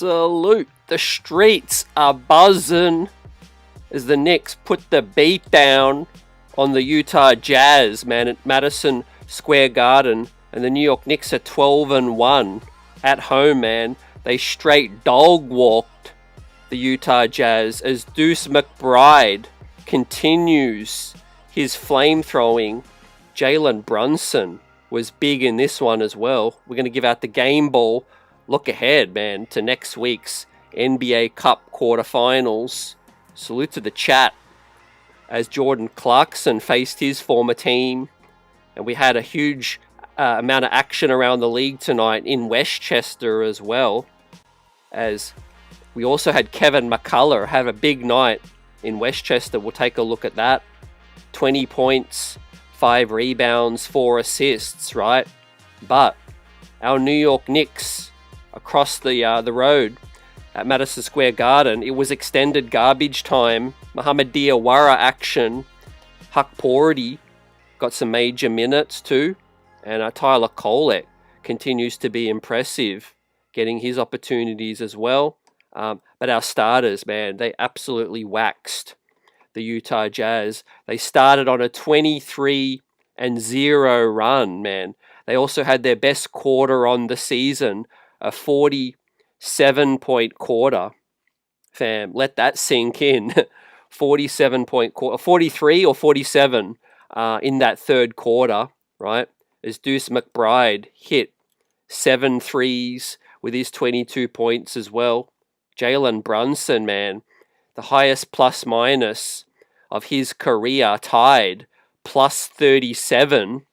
Salute. The streets are buzzing as the Knicks put the beat down on the Utah Jazz, man, at Madison Square Garden. And the New York Knicks are 12-1 at home, man. They straight dog walked the Utah Jazz as Deuce McBride continues his flame-throwing. Jalen Brunson was big in this one as well. We're going to give out the game ball. Look ahead, man, to next week's NBA Cup quarterfinals. Salute to the chat as Jordan Clarkson faced his former team. And we had a huge amount of action around the league tonight in Westchester as well. As we also had Kevin McCullough have a big night in Westchester. We'll take a look at that. 20 points, 5 rebounds, 4 assists, right? But our New York Knicks across the road at Madison Square Garden, it was extended garbage time. Mohamed Diawara action. Huck Porty got some major minutes too. And Tyler Kolek continues to be impressive, getting his opportunities as well. But our starters, man, they absolutely waxed the Utah Jazz. They started on a 23-0 run, man. They also had their best quarter on the season, a 47-point quarter. Fam, let that sink in. 47-point quarter, 43 or 47 in that third quarter, right? As Deuce McBride hit 7 threes with his 22 points as well. Jalen Brunson, man, the highest plus minus of his career, tied plus 37.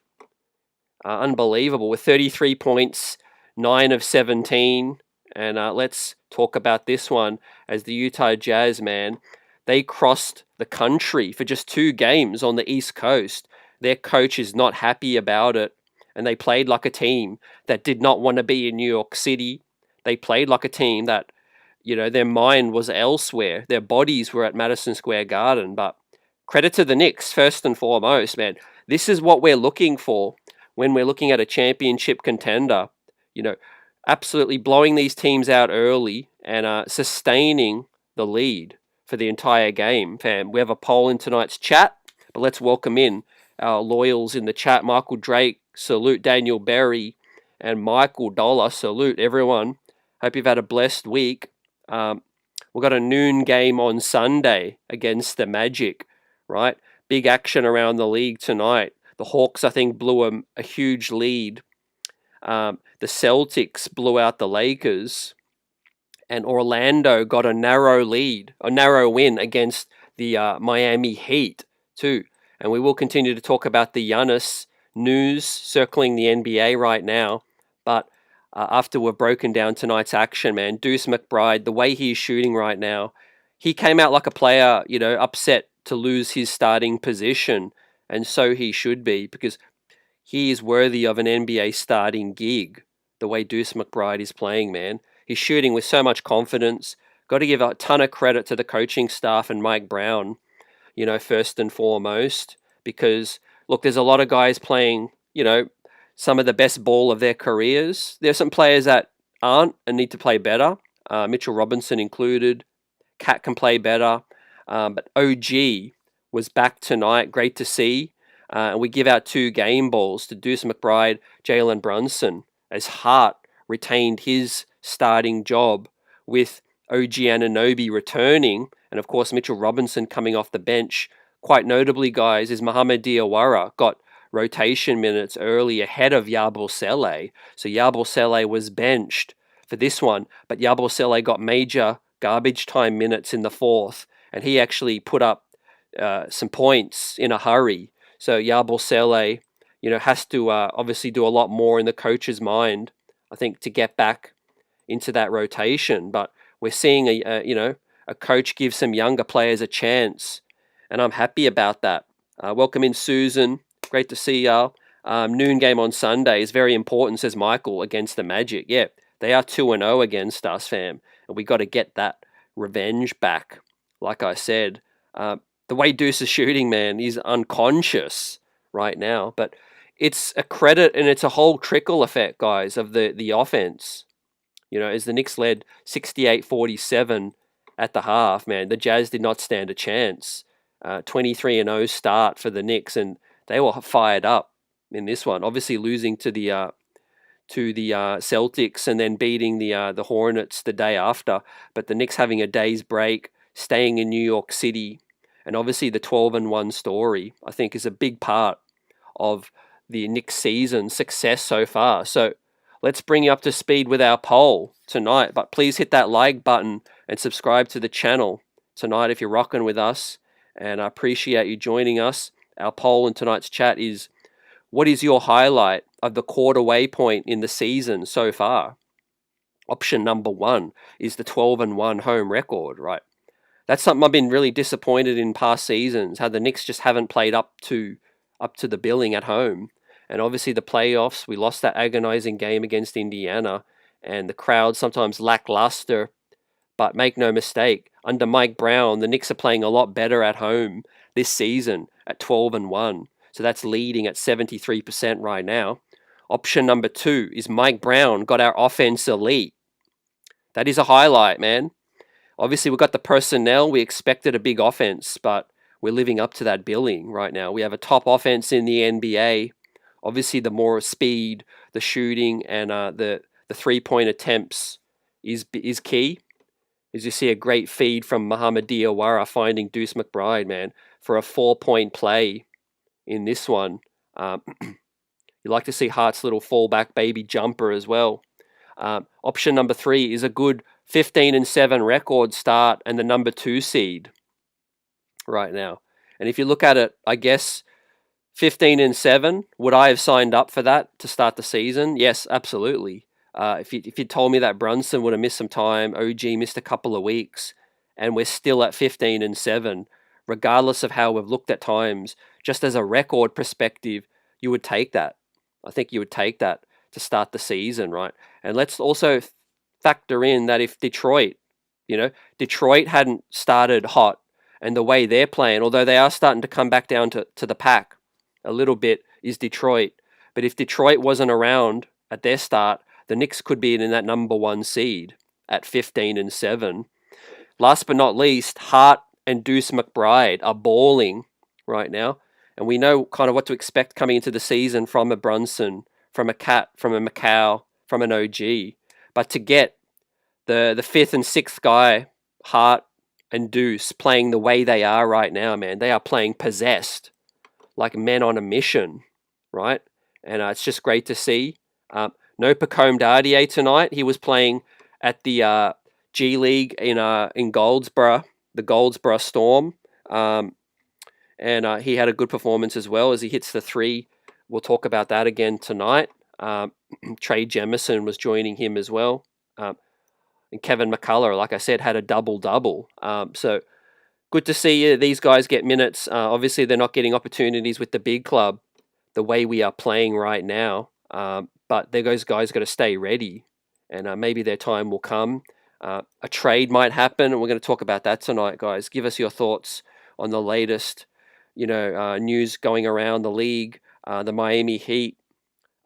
Unbelievable, with 33 points, 9 of 17. And let's talk about this one as the Utah Jazz, man. They crossed the country for just 2 games on the East Coast. Their coach is not happy about it. And they played like a team that did not want to be in New York City. They played like a team that, you know, their mind was elsewhere. Their bodies were at Madison Square Garden. But credit to the Knicks, first and foremost, man. This is what we're looking for when we're looking at a championship contender. You know, absolutely blowing these teams out early and sustaining the lead for the entire game, fam. We have a poll in tonight's chat, but let's welcome in our loyals in the chat. Michael Drake, salute. Daniel Berry and Michael Dollar, salute everyone. Hope you've had a blessed week. We've got a noon game on Sunday against the Magic, right? Big action around the league tonight. The Hawks, I think, blew a huge lead. The Celtics blew out the Lakers. And Orlando got a narrow win against the Miami Heat too. And we will continue to talk about the Giannis news circling the NBA right now. But after we've broken down tonight's action, man, Deuce McBride, the way he is shooting right now, he came out like a player, you know, upset to lose his starting position. And so he should be, because he is worthy of an NBA starting gig, the way Deuce McBride is playing, man. He's shooting with so much confidence. Got to give a ton of credit to the coaching staff and Mike Brown, you know, first and foremost, because, look, there's a lot of guys playing, you know, some of the best ball of their careers. There's some players that aren't and need to play better, Mitchell Robinson included. Cat can play better, but OG was back tonight. Great to see. And we give out 2 game balls to Deuce McBride, Jalen Brunson, as Hart retained his starting job with OG Anunoby returning, and of course Mitchell Robinson coming off the bench. Quite notably, guys, is Mohamed Diawara got rotation minutes early ahead of Yabusele. So Yabusele was benched for this one, but Yabusele got major garbage time minutes in the fourth, and he actually put up some points in a hurry. So Yabusele, you know, has to obviously do a lot more in the coach's mind, I think, to get back into that rotation. But we're seeing a coach give some younger players a chance, and I'm happy about that. Welcome in, Susan. Great to see y'all. Noon game on Sunday is very important, says Michael, against the Magic. Yeah, they are 2-0 against us, fam, and we got to get that revenge back. Like I said, the way Deuce is shooting, man, he's unconscious right now. But it's a credit, and it's a whole trickle effect, guys, of the offense. As the Knicks led 68-47 at the half, man, the Jazz did not stand a chance. 23-0 start for the Knicks, and they were fired up in this one. Obviously losing to the Celtics and then beating the Hornets the day after. But the Knicks having a day's break, staying in New York City, and obviously the 12-1 story, I think, is a big part of the Knicks season success so far. So let's bring you up to speed with our poll tonight. But please hit that like button and subscribe to the channel tonight if you're rocking with us. And I appreciate you joining us. Our poll in tonight's chat is, what is your highlight of the quarter waypoint in the season so far? Option number 1 is the 12-1 home record, right? That's something I've been really disappointed in past seasons, how the Knicks just haven't played up to the billing at home. And obviously the playoffs, we lost that agonizing game against Indiana, and the crowd sometimes lackluster. But make no mistake, under Mike Brown, the Knicks are playing a lot better at home this season at 12-1. So that's leading at 73% right now. Option number 2 is Mike Brown got our offense elite. That is a highlight, man. Obviously, we've got the personnel. We expected a big offense, but we're living up to that billing right now. We have a top offense in the NBA. Obviously, the more speed, the shooting, and the three-point attempts is key. As you see a great feed from Muhammad Diawara finding Deuce McBride, man, for a 4-point play in this one. You like to see Hart's little fallback baby jumper as well. Option number 3 is a good 15-7 record start and the number 2 seed right now. And if you look at it, I guess 15-7, would I have signed up for that to start the season? Yes, absolutely. If you told me that Brunson would have missed some time, OG missed a couple of weeks, and we're still at 15-7, regardless of how we've looked at times, just as a record perspective, you would take that. I think you would take that to start the season, right? And let's also factor in that if Detroit hadn't started hot, and the way they're playing, although they are starting to come back down to the pack a little bit, is Detroit. But if Detroit wasn't around at their start, the Knicks could be in that number 1 seed at 15-7. Last but not least, Hart and Deuce McBride are balling right now. And we know kind of what to expect coming into the season from a Brunson, from a Cat, from a Macau, from an OG. But to get the 5th and 6th guy, Hart and Deuce, playing the way they are right now, man, they are playing possessed, like men on a mission, right? And it's just great to see. No Pacome Dardier tonight. He was playing at the G League in Goldsboro, the Goldsboro Storm. And he had a good performance as well as he hits the 3. We'll talk about that again tonight. Trey Jemison was joining him as well. And Kevin McCullough, like I said, had a double-double. So good to see these guys get minutes. Obviously, they're not getting opportunities with the big club the way we are playing right now. But those guys got to stay ready. And maybe their time will come. A trade might happen, and we're going to talk about that tonight, guys. Give us your thoughts on the latest news going around the league, the Miami Heat.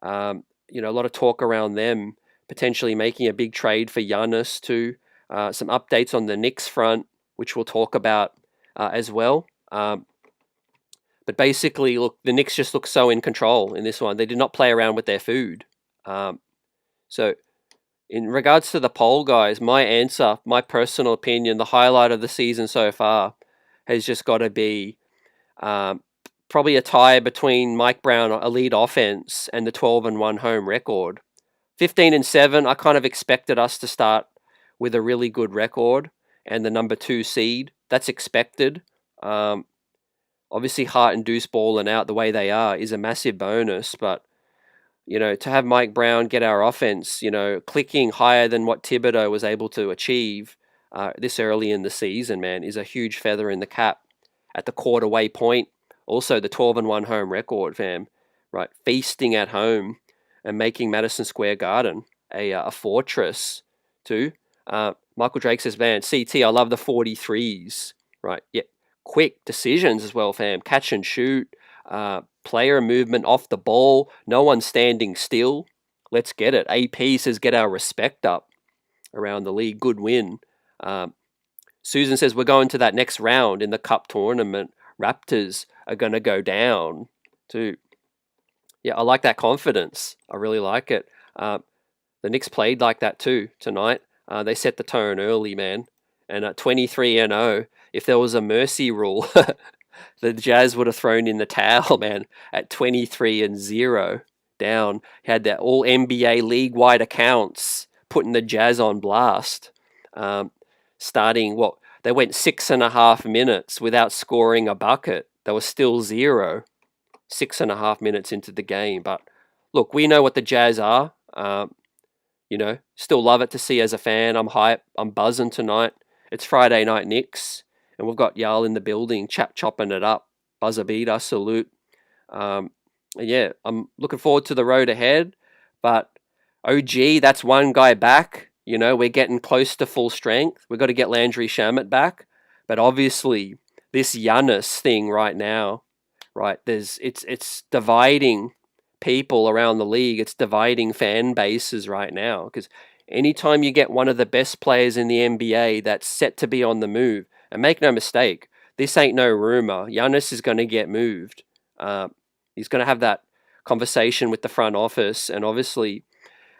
A lot of talk around them potentially making a big trade for Giannis too. Some updates on the Knicks front, which we'll talk about as well. But basically, look, the Knicks just look so in control in this one. They did not play around with their food. So in regards to the poll, guys, my answer, my personal opinion, the highlight of the season so far has just got to be probably a tie between Mike Brown elite offense and the 12-1 home record. 15-7, I kind of expected us to start with a really good record and the number 2 seed. That's expected. Obviously, Hart and Deuce balling out the way they are is a massive bonus, but to have Mike Brown get our offense, clicking higher than what Thibodeau was able to achieve this early in the season, man, is a huge feather in the cap at the quarter-way point. Also, the 12-1 home record, fam, right? Feasting at home and making Madison Square Garden a fortress too. Michael Drake says, man, CT, I love the 43s, right? Yeah, quick decisions as well, fam. Catch and shoot, player movement off the ball, no one standing still. Let's get it. AP says, get our respect up. around the league. Good win. Susan says we're going to that next round in the Cup tournament. Raptors are going to go down too. Yeah, I like that confidence. I really like it. The Knicks played like that too tonight. They set the tone early, man. And at 23-0, if there was a mercy rule, the Jazz would have thrown in the towel, man. At 23-0 down, had that all NBA league-wide accounts putting the Jazz on blast. Starting they went 6.5 minutes without scoring a bucket. They were still 0, 6.5 minutes into the game. But look, we know what the Jazz are. Still love it to see as a fan. I'm hype. I'm buzzing tonight. It's Friday night Knicks, and we've got Jarl in the building, chopping it up. Buzzer beater, salute. Yeah, I'm looking forward to the road ahead. But OG, that's one guy back. We're getting close to full strength. We've got to get Landry Shamet back. But obviously, this Giannis thing right now, right? It's dividing people around the league. It's dividing fan bases right now, because anytime you get one of the best players in the NBA that's set to be on the move, and make no mistake, this ain't no rumor. Giannis is going to get moved. He's going to have that conversation with the front office, and obviously,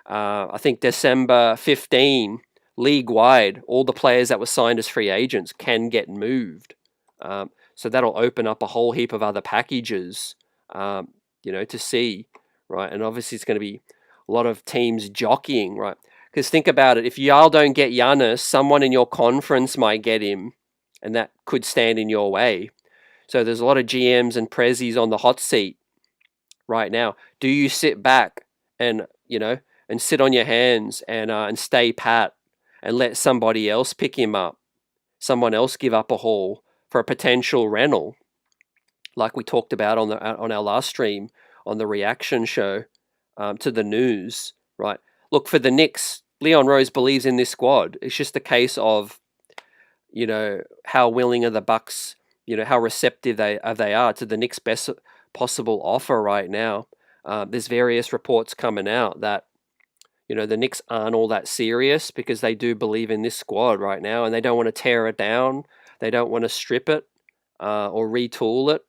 I think December 15, league-wide, all the players that were signed as free agents can get moved. So that'll open up a whole heap of other packages, to see, right? And obviously it's going to be a lot of teams jockeying, right? Because think about it, if y'all don't get Giannis, someone in your conference might get him, and that could stand in your way. So there's a lot of GMs and prezzies on the hot seat right now. Do you sit back and sit on your hands and stay pat and let somebody else pick him up, someone else give up a haul for a potential rental, like we talked about on our last stream on the reaction show to the news, right? Look, for the Knicks, Leon Rose believes in this squad. It's just a case of, how willing are the Bucks, how receptive they are to the Knicks' best possible offer right now. There's various reports coming out that, the Knicks aren't all that serious because they do believe in this squad right now, and they don't want to tear it down. They don't want to strip it or retool it.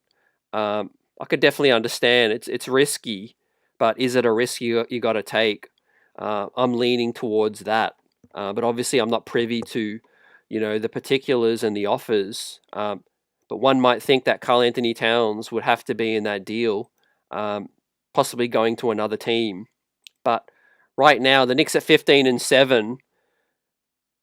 I could definitely understand it's risky, but is it a risk you got to take? I'm leaning towards that, but obviously I'm not privy to, the particulars and the offers. But one might think that Karl Anthony Towns would have to be in that deal, possibly going to another team. But right now, the Knicks at 15-7.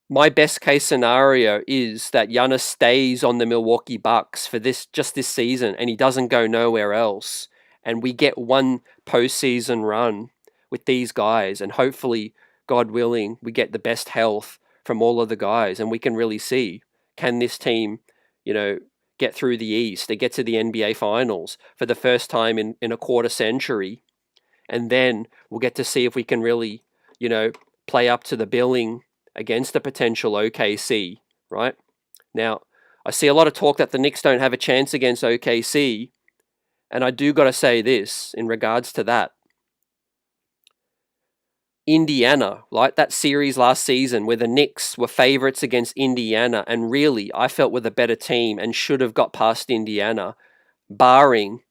My best case scenario is that Giannis stays on the Milwaukee Bucks for this season, and he doesn't go nowhere else. And we get one postseason run with these guys, and hopefully, God willing, we get the best health from all of the guys, and we can really see, can this team, get through the East, they get to the NBA Finals for the first time in a quarter century, and then we'll get to see if we can really, play up to the billing against a potential OKC, right? Now, I see a lot of talk that the Knicks don't have a chance against OKC, and I do got to say this in regards to that. Indiana, like that series last season where the Knicks were favourites against Indiana, and really, I felt were the better team and should have got past Indiana, barring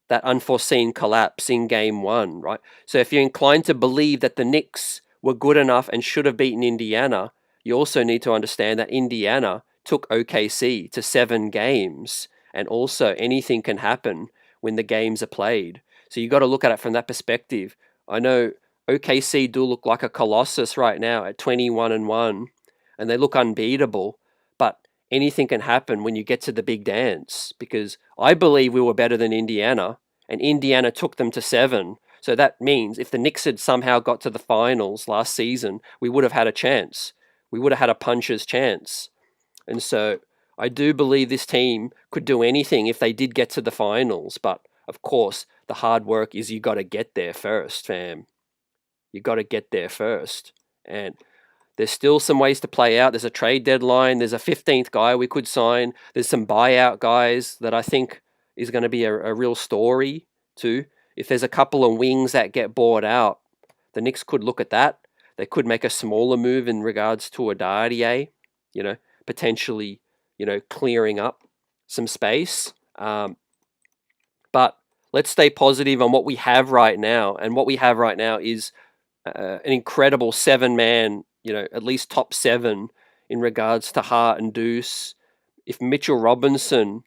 that unforeseen collapse in Game 1, right? So if you're inclined to believe that the Knicks were good enough and should have beaten Indiana, you also need to understand that Indiana took OKC to 7 games, and also anything can happen when the games are played. So you got to look at it from that perspective. I know OKC do look like a colossus right now at 21-1, and they look unbeatable, but anything can happen when you get to the big dance, because I believe we were better than Indiana, and Indiana took them to 7. So that means if the Knicks had somehow got to the finals last season, we would have had a chance. We would have had a puncher's chance. And so I do believe this team could do anything if they did get to the finals. But of course, the hard work is you got to get there first, fam. You got to get there first. And there's still some ways to play out. There's a trade deadline. There's a 15th guy we could sign. There's some buyout guys that I think is going to be a real story too. If there's a couple of wings that get bought out, the Knicks could look at that. They could make a smaller move in regards to Adardier, potentially, clearing up some space. But let's stay positive on what we have right now. And what we have right now is an incredible 7-man, at least top 7 in regards to Hart and Deuce. If Mitchell Robinson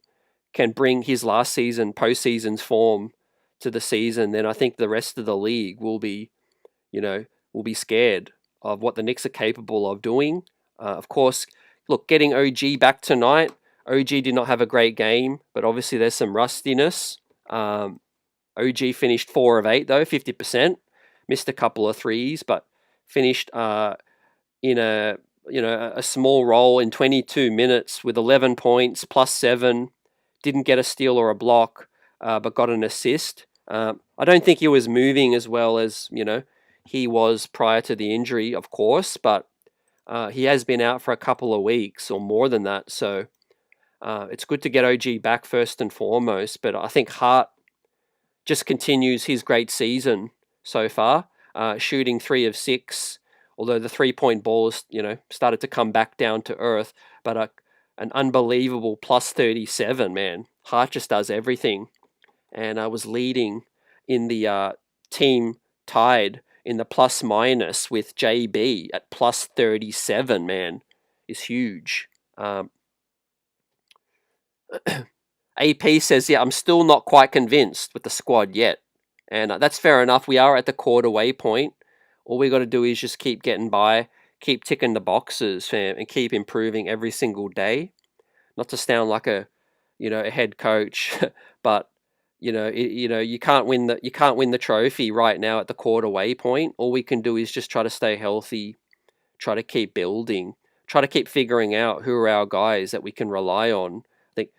can bring his last season, postseason's form to the season, then I think the rest of the league will be scared of what the Knicks are capable of doing. Of course, look, getting OG back tonight. OG did not have a great game, but obviously there's some rustiness. OG finished 4 of 8 though, 50%. Missed a couple of threes, but finished in a small role in 22 minutes with 11 points plus 7. Didn't get a steal or a block, but got an assist. I don't think he was moving as well as he was prior to the injury, of course, but he has been out for a couple of weeks or more than that. So it's good to get OG back first and foremost. But I think Hart just continues his great season so far, shooting 3 of 6, although the 3-point ball has, started to come back down to earth. But an unbelievable plus 37, man. Hart just does everything. And I was leading in the team tied in the plus minus with JB at plus 37, man, is huge. AP says, yeah, I'm still not quite convinced with the squad yet. And that's fair enough. We are at the quarter waypoint. All we got to do is just keep getting by, keep ticking the boxes, fam, and keep improving every single day. Not to sound like a head coach, but you can't win the trophy right now at the quarter waypoint. All we can do is just try to stay healthy, try to keep building, try to keep figuring out who are our guys that we can rely on. I think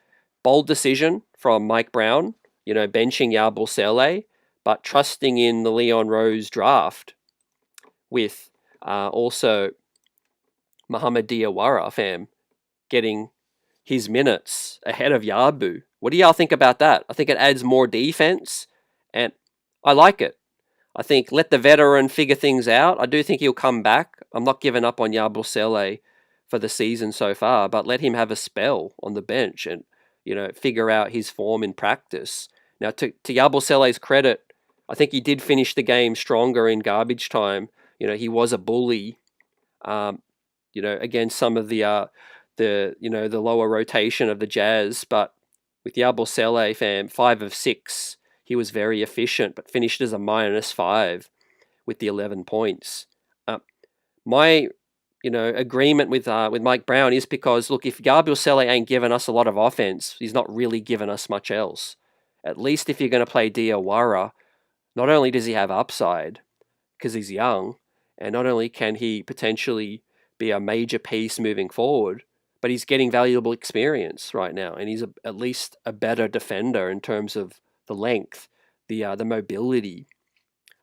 bold decision from Mike Brown, benching Yabusele, but trusting in the Leon Rose draft with also Muhammad Diawara, fam, getting his minutes ahead of Yabu. What do y'all think about that? I think it adds more defense, and I like it. I think let the veteran figure things out. I do think he'll come back. I'm not giving up on Yabusele for the season so far, but let him have a spell on the bench and figure out his form in practice. Now, to Yabusele's credit, I think he did finish the game stronger in garbage time. He was a bully, against some of the lower rotation of the Jazz, but with Yabusele, fam, 5 of 6, he was very efficient, but finished as a -5 with the 11 points. My agreement with Mike Brown is because, look, if Yabusele ain't giving us a lot of offense, he's not really giving us much else. At least if you're going to play Diawara, not only does he have upside because he's young, and not only can he potentially be a major piece moving forward, but he's getting valuable experience right now, and he's at least a better defender in terms of the length, the mobility.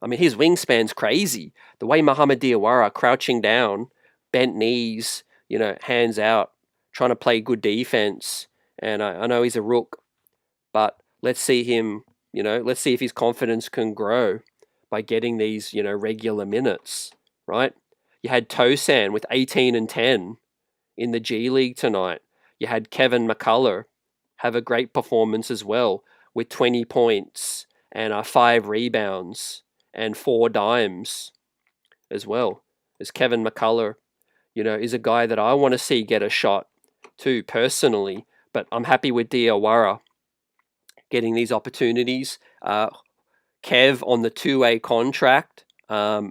I mean, his wingspan's crazy. The way Muhammad Diawara crouching down, bent knees, hands out, trying to play good defense. And I know he's a rook, but let's see him, let's see if his confidence can grow by getting these, regular minutes, right? You had Tosan with 18 and 10 in the G League tonight. You had Kevin McCullough have a great performance as well with 20 points and 5 rebounds and 4 dimes as well. As Kevin McCullough, is a guy that I want to see get a shot too personally, but I'm happy with Diawara getting these opportunities. Kev on the 2-way contract. I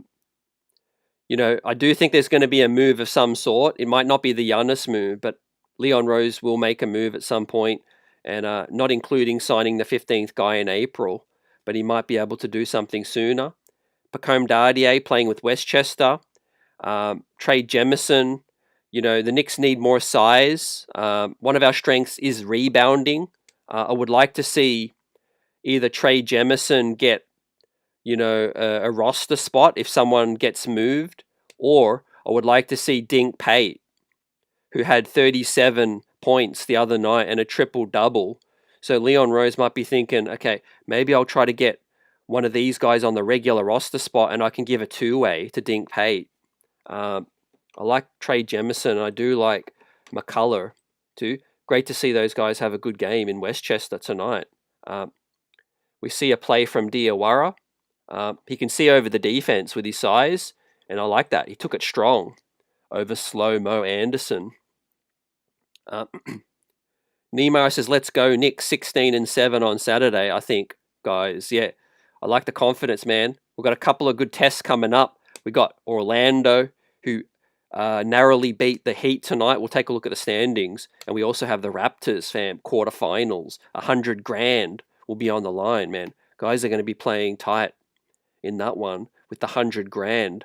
do think there's going to be a move of some sort. It might not be the Giannis move, but Leon Rose will make a move at some point, and not including signing the 15th guy in April, but he might be able to do something sooner. Pacome Dardier playing with Westchester. Trey Jemison. The Knicks need more size. One of our strengths is rebounding. I would like to see either Trey Jemison get a roster spot if someone gets moved, or I would like to see Dink Pate, who had 37 points the other night and a triple-double. So Leon Rose might be thinking, okay, maybe I'll try to get one of these guys on the regular roster spot and I can give a 2-way to Dink Pate. I like Trey Jemison. I do like McCullough too. Great to see those guys have a good game in Westchester tonight. We see a play from Diawara. He can see over the defense with his size, and I like that. He took it strong over slow Mo Anderson. Nemo says, let's go, Knicks 16-7 on Saturday, I think, guys. Yeah, I like the confidence, man. We've got a couple of good tests coming up. We got Orlando, who narrowly beat the Heat tonight. We'll take a look at the standings. And we also have the Raptors, fam, quarterfinals. $100,000 will be on the line, man. Guys are going to be playing tight in that one with the $100,000.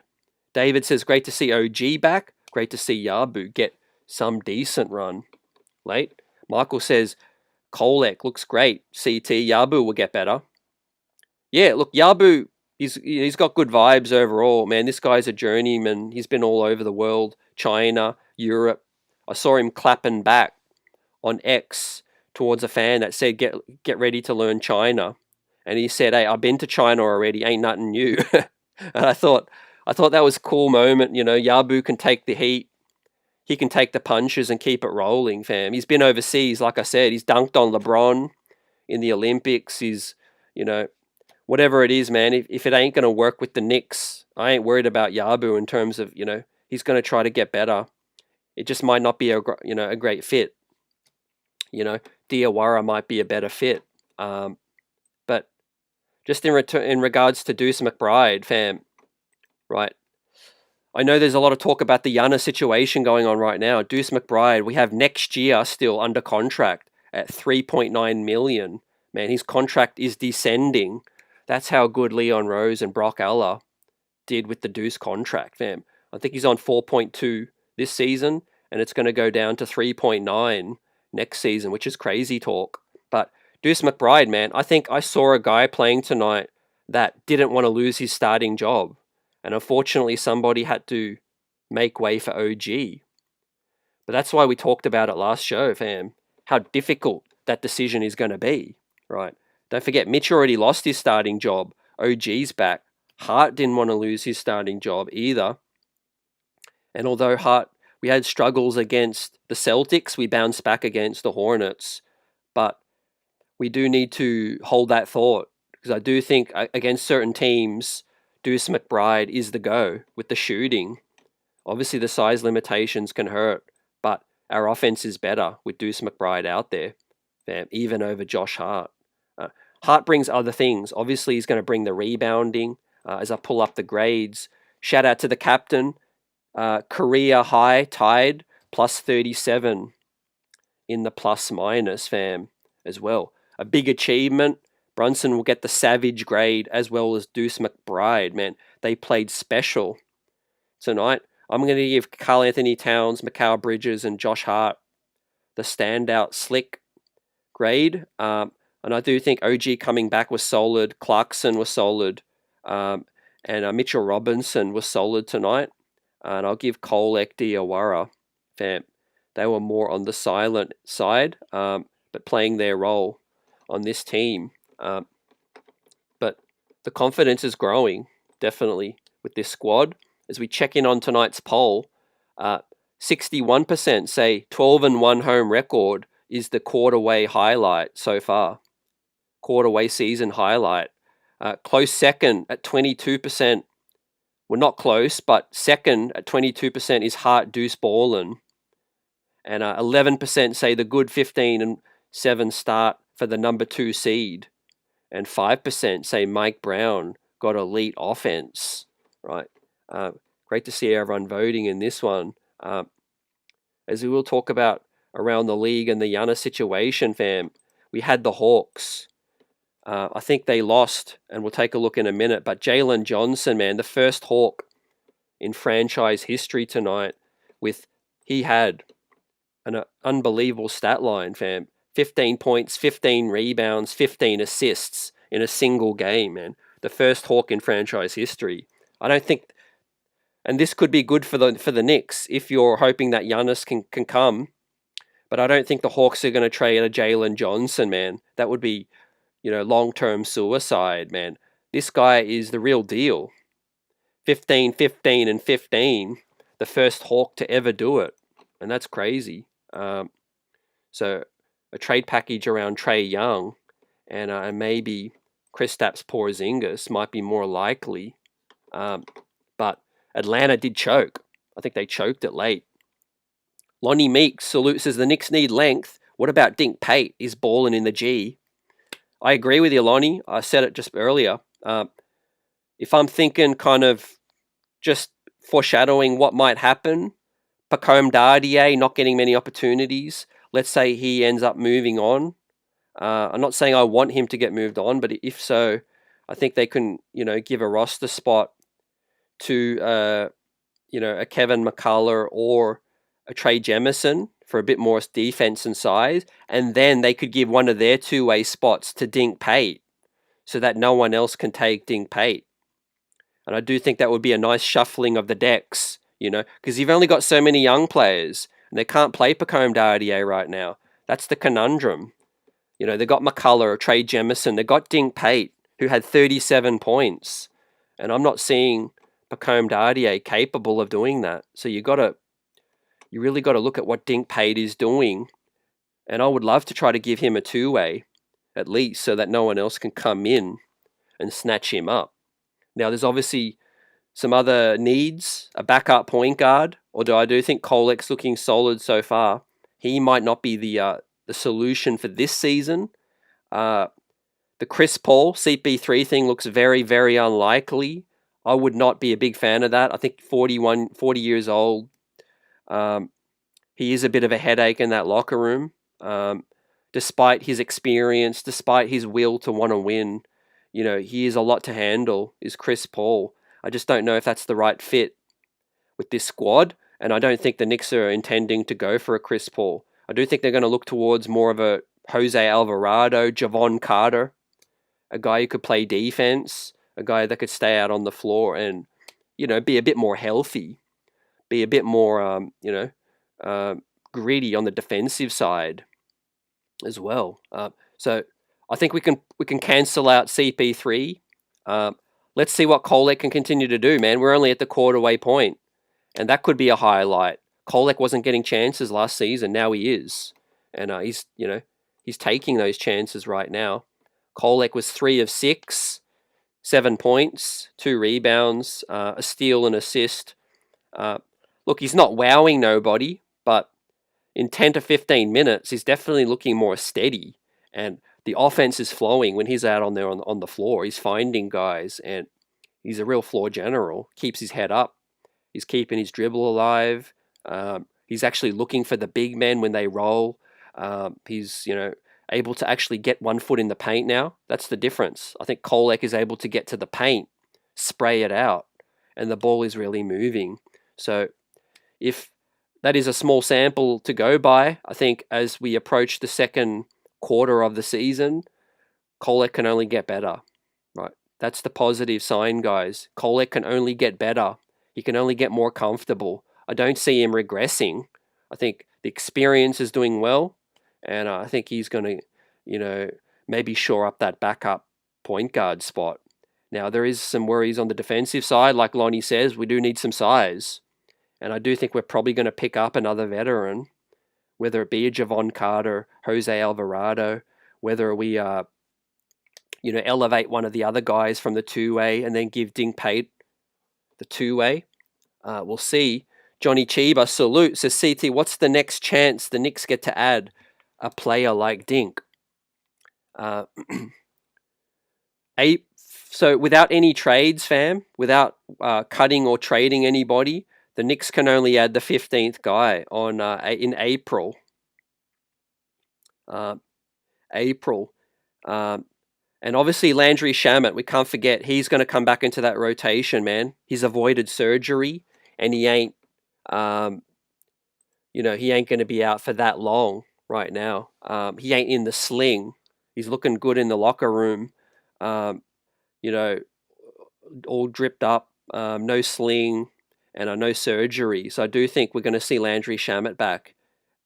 David says, great to see OG back. Great to see Yabu get some decent run late. Michael says, Kolek looks great. CT, Yabu will get better. Yeah, look, Yabu, he's got good vibes overall, man. This guy's a journeyman. He's been all over the world, China, Europe. I saw him clapping back on X towards a fan that said, get ready to learn China. And he said, hey, I've been to China already, ain't nothing new. And I thought that was a cool moment. You know, Yabu can take the heat. He can take the punches and keep it rolling, fam. He's been overseas, like I said. He's dunked on LeBron in the Olympics. He's, you know, whatever it is, man. If it ain't going to work with the Knicks, I ain't worried about Yabu in terms of, you know, he's going to try to get better. It just might not be a great fit. You know, Diawara might be a better fit. But just in regards to Deuce McBride, fam, right? I know there's a lot of talk about the Giannis situation going on right now. Deuce McBride, we have next year still under contract at $3.9 million. Man, his contract is descending. That's how good Leon Rose and Brock Aller did with the Deuce contract, fam. I think he's on 4.2 this season, and it's going to go down to 3.9 next season, which is crazy talk. But Deuce McBride, man, I think I saw a guy playing tonight that didn't want to lose his starting job. And unfortunately, somebody had to make way for OG. But that's why we talked about it last show, fam. How difficult that decision is going to be, right? Don't forget, Mitch already lost his starting job. OG's back. Hart didn't want to lose his starting job either. And although Hart, we had struggles against the Celtics, we bounced back against the Hornets. But we do need to hold that thought, because I do think against certain teams, Deuce McBride is the go with the shooting. Obviously, the size limitations can hurt, but our offense is better with Deuce McBride out there, even over Josh Hart. Hart brings other things. Obviously, he's going to bring the rebounding. As I pull up the grades, shout out to the captain. Career high tied plus 37 in the plus minus, fam, as well. A big achievement. Brunson will get the savage grade as well as Deuce McBride, man. They played special tonight. I'm going to give Karl Anthony Towns, Mikal Bridges, and Josh Hart the standout slick grade. And I do think OG coming back was solid. Clarkson was solid. And Mitchell Robinson was solid tonight. And I'll give Kolek Diawara, fam. They were more on the silent side, but playing their role on this team. But the confidence is growing, definitely, with this squad. As we check in on tonight's poll, 61% say 12-1 home record is the quarterway highlight so far. Quarterway season highlight. Close second at 22%. Well, not close, but second at 22% is Hart Deuce Ballin. And 11% say the good 15-7 start for the number 2 seed. And 5% say Mike Brown got elite offense, right? Great to see everyone voting in this one. As we will talk about around the league and the Giannis situation, fam, we had the Hawks. I think they lost, and we'll take a look in a minute. But Jalen Johnson, man, the first Hawk in franchise history tonight, he had an unbelievable stat line, fam. 15 points, 15 rebounds, 15 assists in a single game, man. The first Hawk in franchise history. I don't think, and this could be good for the Knicks if you're hoping that Giannis can come, but I don't think the Hawks are going to trade a Jalen Johnson, man. That would be, long-term suicide, man. This guy is the real deal. 15, 15, and 15. the first Hawk to ever do it, and that's crazy. So a trade package around Trae Young and maybe Kristaps Porzingis might be more likely. But Atlanta did choke. I think they choked it late. Lonnie Meeks says the Knicks need length. What about Dink Pate? He's balling in the G. I agree with you, Lonnie. I said it just earlier. If I'm thinking kind of just foreshadowing what might happen, Pacome Dardier not getting many opportunities. Let's say he ends up moving on. I'm not saying I want him to get moved on, but if so, I think they can, give a roster spot to, a Kevin McCullough or a Trey Jemison for a bit more defense and size, and then they could give one of their two-way spots to Dink Pate so that no one else can take Dink Pate. And I do think that would be a nice shuffling of the decks, because you've only got so many young players, and they can't play Pacome Dardier right now. That's the conundrum. They got McCullough or Trey Jemison. They got Dink Pate, who had 37 points. And I'm not seeing Pacome Dardier capable of doing that. So you really got to look at what Dink Pate is doing. And I would love to try to give him a two-way, at least, so that no one else can come in and snatch him up. Now, there's obviously some other needs, a backup point guard, although I do think Kolek's looking solid so far. He might not be the solution for this season. The Chris Paul CP3 thing looks very, very unlikely. I would not be a big fan of that. I think 40 years old. He is a bit of a headache in that locker room. Despite his experience, despite his will to want to win, he is a lot to handle, is Chris Paul. I just don't know if that's the right fit with this squad, and I don't think the Knicks are intending to go for a Chris Paul. I do think they're going to look towards more of a Jose Alvarado, Javon Carter, a guy who could play defense, a guy that could stay out on the floor and, be a bit more healthy, be a bit more, gritty on the defensive side as well. So I think we can cancel out CP3. Let's see what Kolek can continue to do, man. We're only at the quarter-way point, and that could be a highlight. Kolek wasn't getting chances last season. Now he is, and he's taking those chances right now. Kolek was 3 of 6, 7 points, 2 rebounds, a steal and assist. Look, he's not wowing nobody, but in 10 to 15 minutes, he's definitely looking more steady, and the offense is flowing when he's out on there on the floor. He's finding guys, and he's a real floor general. Keeps his head up. He's keeping his dribble alive. He's actually looking for the big men when they roll. He's, able to actually get 1 foot in the paint now. That's the difference. I think Kolek is able to get to the paint, spray it out, and the ball is really moving. So if that is a small sample to go by, I think as we approach the second quarter of the season, Kolek can only get better. Right? That's the positive sign, guys. Kolek can only get better. He can only get more comfortable. I don't see him regressing. I think the experience is doing well, and I think he's going to, maybe shore up that backup point guard spot. Now, there is some worries on the defensive side. Like Lonnie says, we do need some size. And I do think we're probably going to pick up another veteran, whether it be a Javon Carter, Jose Alvarado, whether we, elevate one of the other guys from the two-way and then give Dink Pate the two-way. We'll see. Johnny Chiba, salute, says, CT, what's the next chance the Knicks get to add a player like Dink? So without any trades, fam, without cutting or trading anybody, the Knicks can only add the 15th guy in April. And obviously Landry Shamet, we can't forget, he's going to come back into that rotation, man. He's avoided surgery, and he ain't, he ain't going to be out for that long right now. He ain't in the sling. He's looking good in the locker room, all dripped up, no sling, and no surgery. So I do think we're going to see Landry Shamet back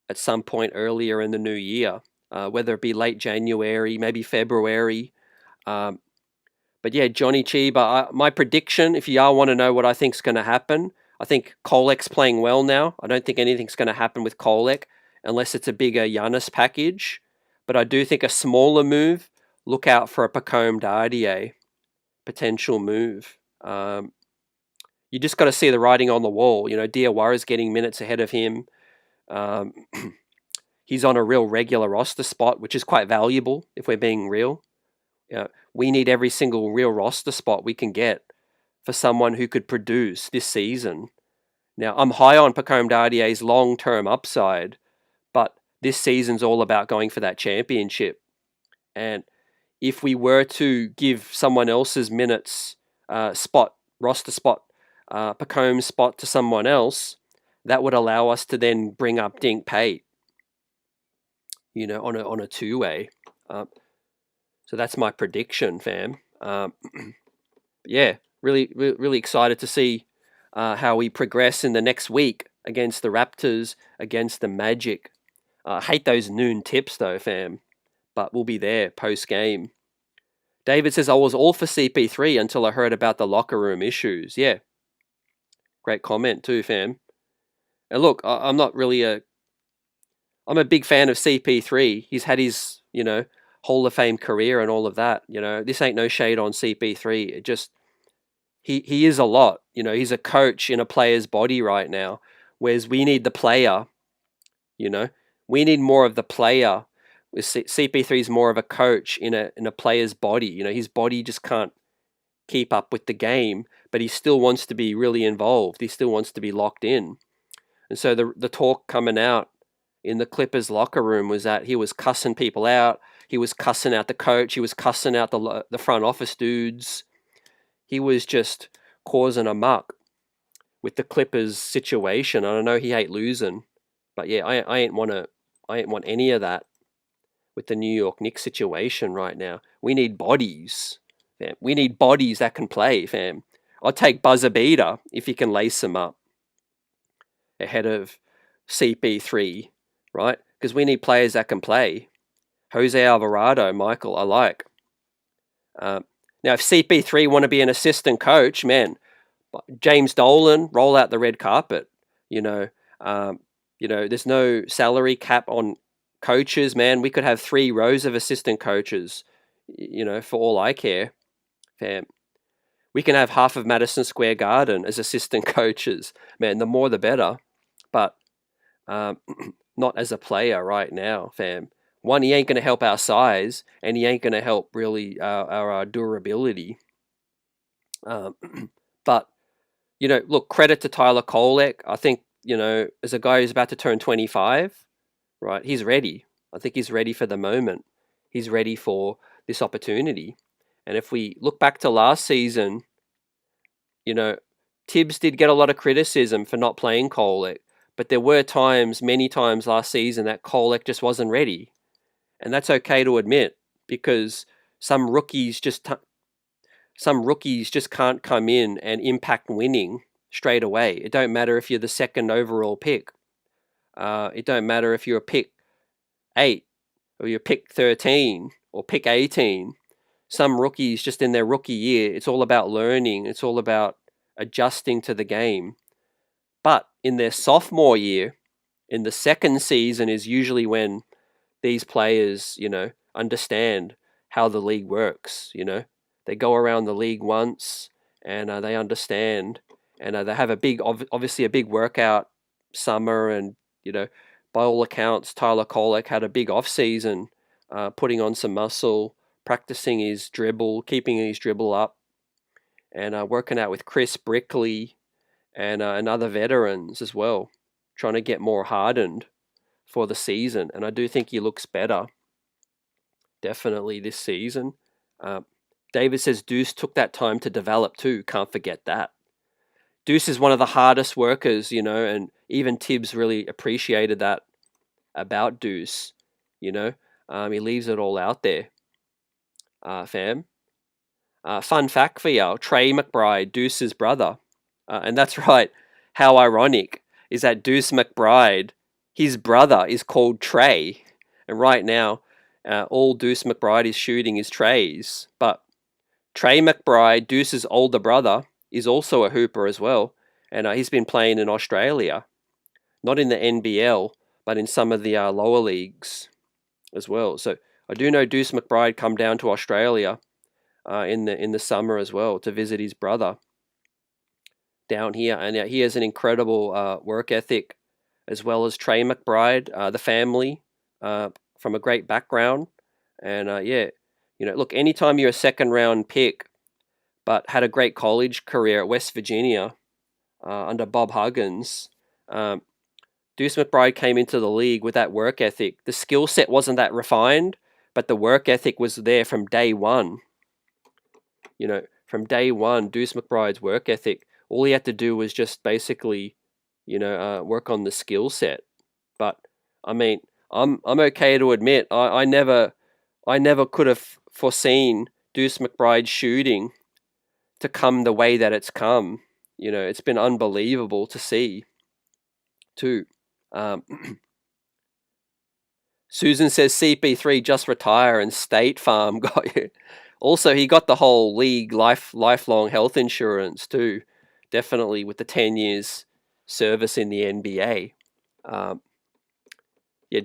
at some point earlier in the new year, whether it be late January, maybe February. But yeah, Johnny Chiba, my prediction, if y'all want to know what I think is going to happen, I think Kolek's playing well now. I don't think anything's going to happen with Kolek unless it's a bigger Giannis package. But I do think a smaller move, look out for a Pacome Dardier potential move. You just got to see the writing on the wall. Diawara's getting minutes ahead of him. Um, he's on a real regular roster spot, which is quite valuable if we're being real. We need every single real roster spot we can get for someone who could produce this season. Now, I'm high on Pacome Dardier's long-term upside, but this season's all about going for that championship. And if we were to give someone else's minutes roster spot, Pacome's spot to someone else, that would allow us to then bring up Dink Pate, on a two-way. So that's my prediction, fam. Yeah, really excited to see how we progress in the next week against the Raptors, against the Magic. I hate those noon tips though, fam, but we'll be there post-game. David says, I was all for CP3 until I heard about the locker room issues. Yeah, great comment too, fam. And look, I'm a big fan of CP3. He's had his, Hall of Fame career and all of that. This ain't no shade on CP3. It just, he is a lot. He's a coach in a player's body right now, whereas we need the player. We need more of the player. CP3 is more of a coach in a player's body. His body just can't keep up with the game, but he still wants to be really involved. He still wants to be locked in. And so the talk coming out in the Clippers locker room was that he was cussing people out. He was cussing out the coach. He was cussing out the front office dudes. He was just causing a muck with the Clippers situation. I know he hate losing, but yeah, I ain't want any of that with the New York Knicks situation right now. We need bodies, fam. We need bodies that can play, fam. I'll take buzzer beater if he can lace them up ahead of CP3, right? Because we need players that can play. Jose Alvarado, Michael, I like. Now, if CP3 want to be an assistant coach, man, James Dolan, roll out the red carpet. There's no salary cap on coaches, man. We could have 3 rows of assistant coaches, for all I care, fam. We can have half of Madison Square Garden as assistant coaches, man. The more, the better. But not as a player right now, fam. One, he ain't going to help our size, and he ain't going to help really our durability. But, look, credit to Tyler Kolek. I think, as a guy who's about to turn 25, right, he's ready. I think he's ready for the moment. He's ready for this opportunity. And if we look back to last season, Tibbs did get a lot of criticism for not playing Kolek, but there were many times last season that Kolek just wasn't ready. And that's okay to admit, because some rookies just can't come in and impact winning straight away. It don't matter if you're the second overall pick. It don't matter if you're pick 8 or you're pick 13 or pick 18. Some rookies just in their rookie year, it's all about learning. It's all about adjusting to the game. But in their sophomore year, in the second season is usually when these players, understand how the league works. They go around the league once and they understand, and they have obviously a big workout summer, and by all accounts, Tyler Kolek had a big off season, putting on some muscle, practicing his dribble, keeping his dribble up, and working out with Chris Brickley and other veterans as well, trying to get more hardened for the season. And I do think he looks better, definitely, this season. David says Deuce took that time to develop too. Can't forget that. Deuce is one of the hardest workers, and even Tibbs really appreciated that about Deuce. He leaves it all out there, fam. Fun fact for you, Trey McBride, Deuce's brother. And that's right. How ironic is that Deuce McBride, his brother, is called Trey. And right now, all Deuce McBride is shooting is trays. But Trey McBride, Deuce's older brother, is also a hooper as well. and he's been playing in Australia, not in the NBL, but in some of the lower leagues as well. So I do know Deuce McBride come down to Australia in the summer as well to visit his brother down here, and he has an incredible work ethic, as well as Trey McBride, the family from a great background, and look, anytime you're a second round pick, but had a great college career at West Virginia under Bob Huggins. Deuce McBride came into the league with that work ethic. The skill set wasn't that refined, but the work ethic was there from day one. From day one, Deuce McBride's work ethic, all he had to do was just basically, work on the skill set. But I mean, I'm okay to admit I never could have foreseen Deuce McBride's shooting to come the way that it's come. It's been unbelievable to see too. Susan says CP3 just retire and State Farm got you. Also, he got the whole league lifelong health insurance too. Definitely with the 10 years service in the NBA.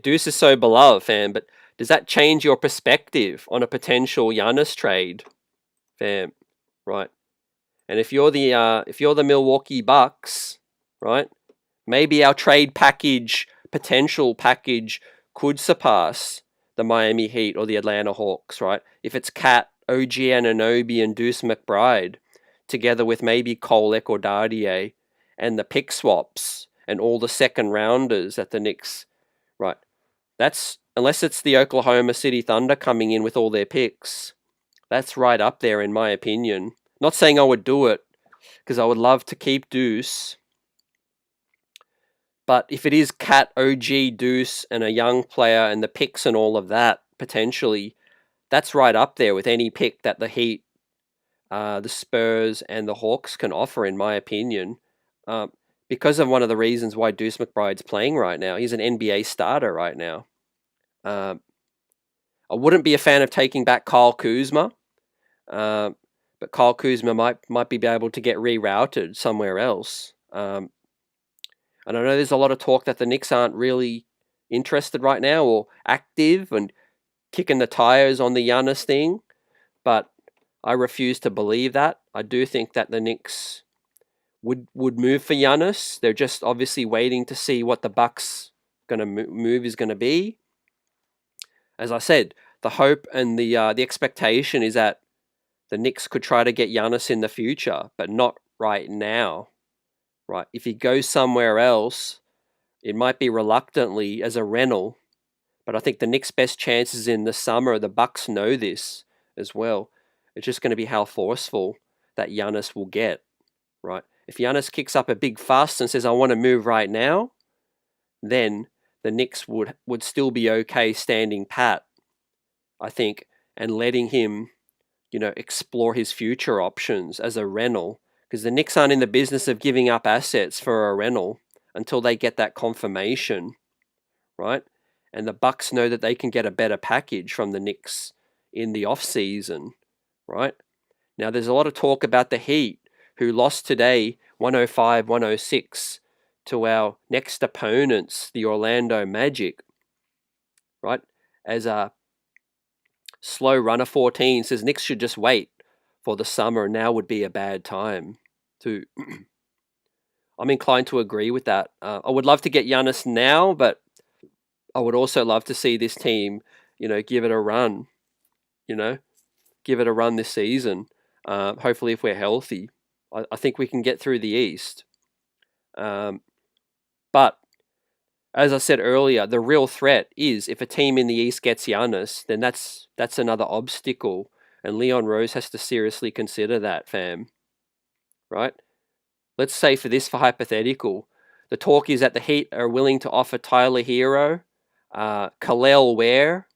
Deuce is so beloved, fam. But does that change your perspective on a potential Giannis trade, fam? Right. And if you're the Milwaukee Bucks, right? Maybe our trade potential package could surpass the Miami Heat or the Atlanta Hawks, right? If it's Cat, OG Anunoby, and Deuce McBride, together with maybe Cole Eckerdadier and the pick swaps and all the second rounders at the Knicks, right? That's, unless it's the Oklahoma City Thunder coming in with all their picks, that's right up there in my opinion. Not saying I would do it, because I would love to keep Deuce. But if it is Cat, OG, Deuce, and a young player and the picks and all of that, potentially, that's right up there with any pick that the Heat, the Spurs, and the Hawks can offer, in my opinion. Because of one of the reasons why Deuce McBride's playing right now. He's an NBA starter right now. I wouldn't be a fan of taking back Kyle Kuzma. But Kyle Kuzma might be able to get rerouted somewhere else. And I know there's a lot of talk that the Knicks aren't really interested right now or active and kicking the tires on the Giannis thing, but I refuse to believe that. I do think that the Knicks would move for Giannis. They're just obviously waiting to see what the Bucks gonna move is gonna be. As I said, the hope and the expectation is that the Knicks could try to get Giannis in the future, but not right now. Right? If he goes somewhere else, it might be reluctantly as a rental. But I think the Knicks' best chances in the summer, the Bucks know this as well. It's just going to be how forceful that Giannis will get. Right? If Giannis kicks up a big fuss and says, I want to move right now, then the Knicks would still be okay standing pat, I think, and letting him explore his future options as a rental, because the Knicks aren't in the business of giving up assets for a rental until they get that confirmation, right? And the Bucks know that they can get a better package from the Knicks in the off-season, right? Now, there's a lot of talk about the Heat, who lost today 105-106 to our next opponents, the Orlando Magic, right? As a Slow Runner 14 says Knicks should just wait for the summer. Now would be a bad time to. I'm inclined to agree with that. I would love to get Giannis now, but I would also love to see this team, give it a run. Give it a run this season. Hopefully, if we're healthy, I think we can get through the East. But as I said earlier, the real threat is if a team in the East gets Giannis, then that's another obstacle, and Leon Rose has to seriously consider that, fam. Right? Let's say for hypothetical, the talk is that the Heat are willing to offer Tyler Hero, Khalil Ware,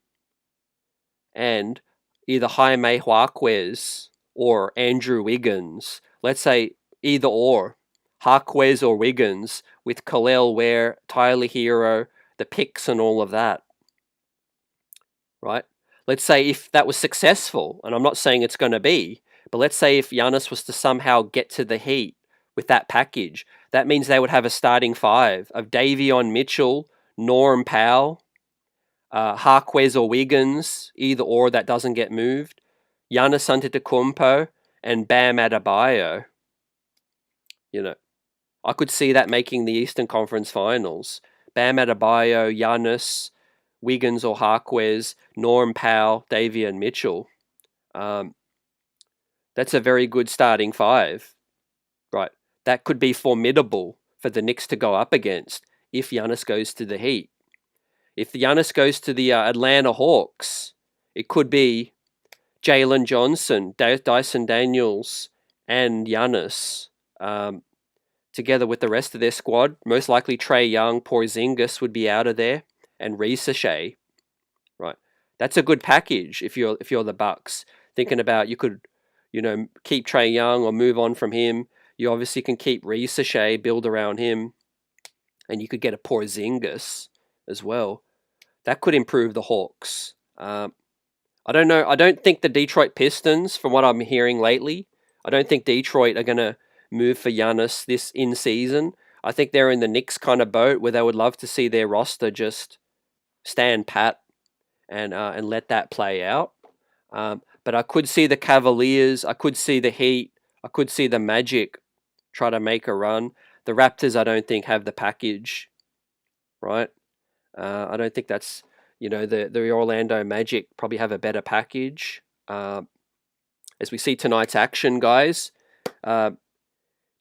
and either Jaime Jaquez or Andrew Wiggins. Let's say either or. Jaquez or Wiggins with Khalil Ware, Tyler Hero, the picks and all of that. Right? Let's say if that was successful, and I'm not saying it's going to be, but let's say if Giannis was to somehow get to the Heat with that package. That means they would have a starting five of Davion Mitchell, Norm Powell, Harquez or Wiggins, either or that doesn't get moved, Giannis Antetokounmpo, and Bam Adebayo. I could see that making the Eastern Conference Finals. Bam Adebayo, Giannis, Wiggins or Harquez, Norm Powell, Davion Mitchell. That's a very good starting five, right? That could be formidable for the Knicks to go up against if Giannis goes to the Heat. If Giannis goes to the Atlanta Hawks, it could be Jalen Johnson, Dyson Daniels, and Giannis together with the rest of their squad. Most likely Trae Young, Porzingis would be out of there, and Risache. Right, that's a good package if you're the Bucks. Thinking about you could, keep Trae Young or move on from him. You obviously can keep Risache, build around him, and you could get a Porzingis as well. That could improve the Hawks. I don't know. I don't think the Detroit Pistons, from what I'm hearing lately, I don't think Detroit are going to move for Giannis this in season. I think they're in the Knicks kind of boat where they would love to see their roster just stand pat and let that play out. But I could see the Cavaliers, I could see the Heat, I could see the Magic try to make a run. The Raptors, I don't think, have the package, right? I don't think that's, the Orlando Magic probably have a better package. As we see tonight's action, guys,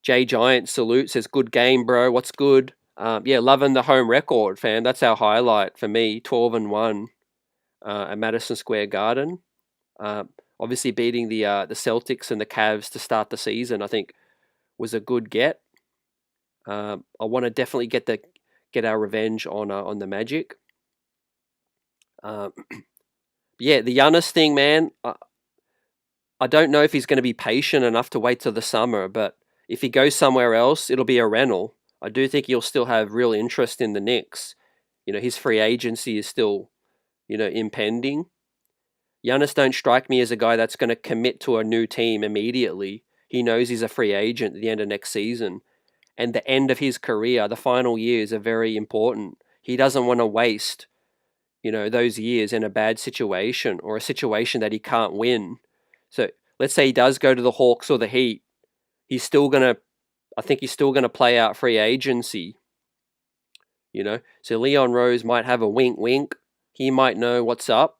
Jay Giant salute, says, good game, bro. What's good? Loving the home record, fam. That's our highlight for me, 12-1 at Madison Square Garden. Obviously beating the Celtics and the Cavs to start the season, I think, was a good get. I want to definitely get our revenge on the Magic. The Giannis thing, man. I don't know if he's going to be patient enough to wait till the summer, but if he goes somewhere else, it'll be a rental. I do think he'll still have real interest in the Knicks. His free agency is still, impending. Giannis don't strike me as a guy that's going to commit to a new team immediately. He knows he's a free agent at the end of next season. And the end of his career, the final years are very important. He doesn't want to waste, those years in a bad situation or a situation that he can't win. So let's say he does go to the Hawks or the Heat. I think he's still going to play out free agency. So Leon Rose might have a wink. He might know what's up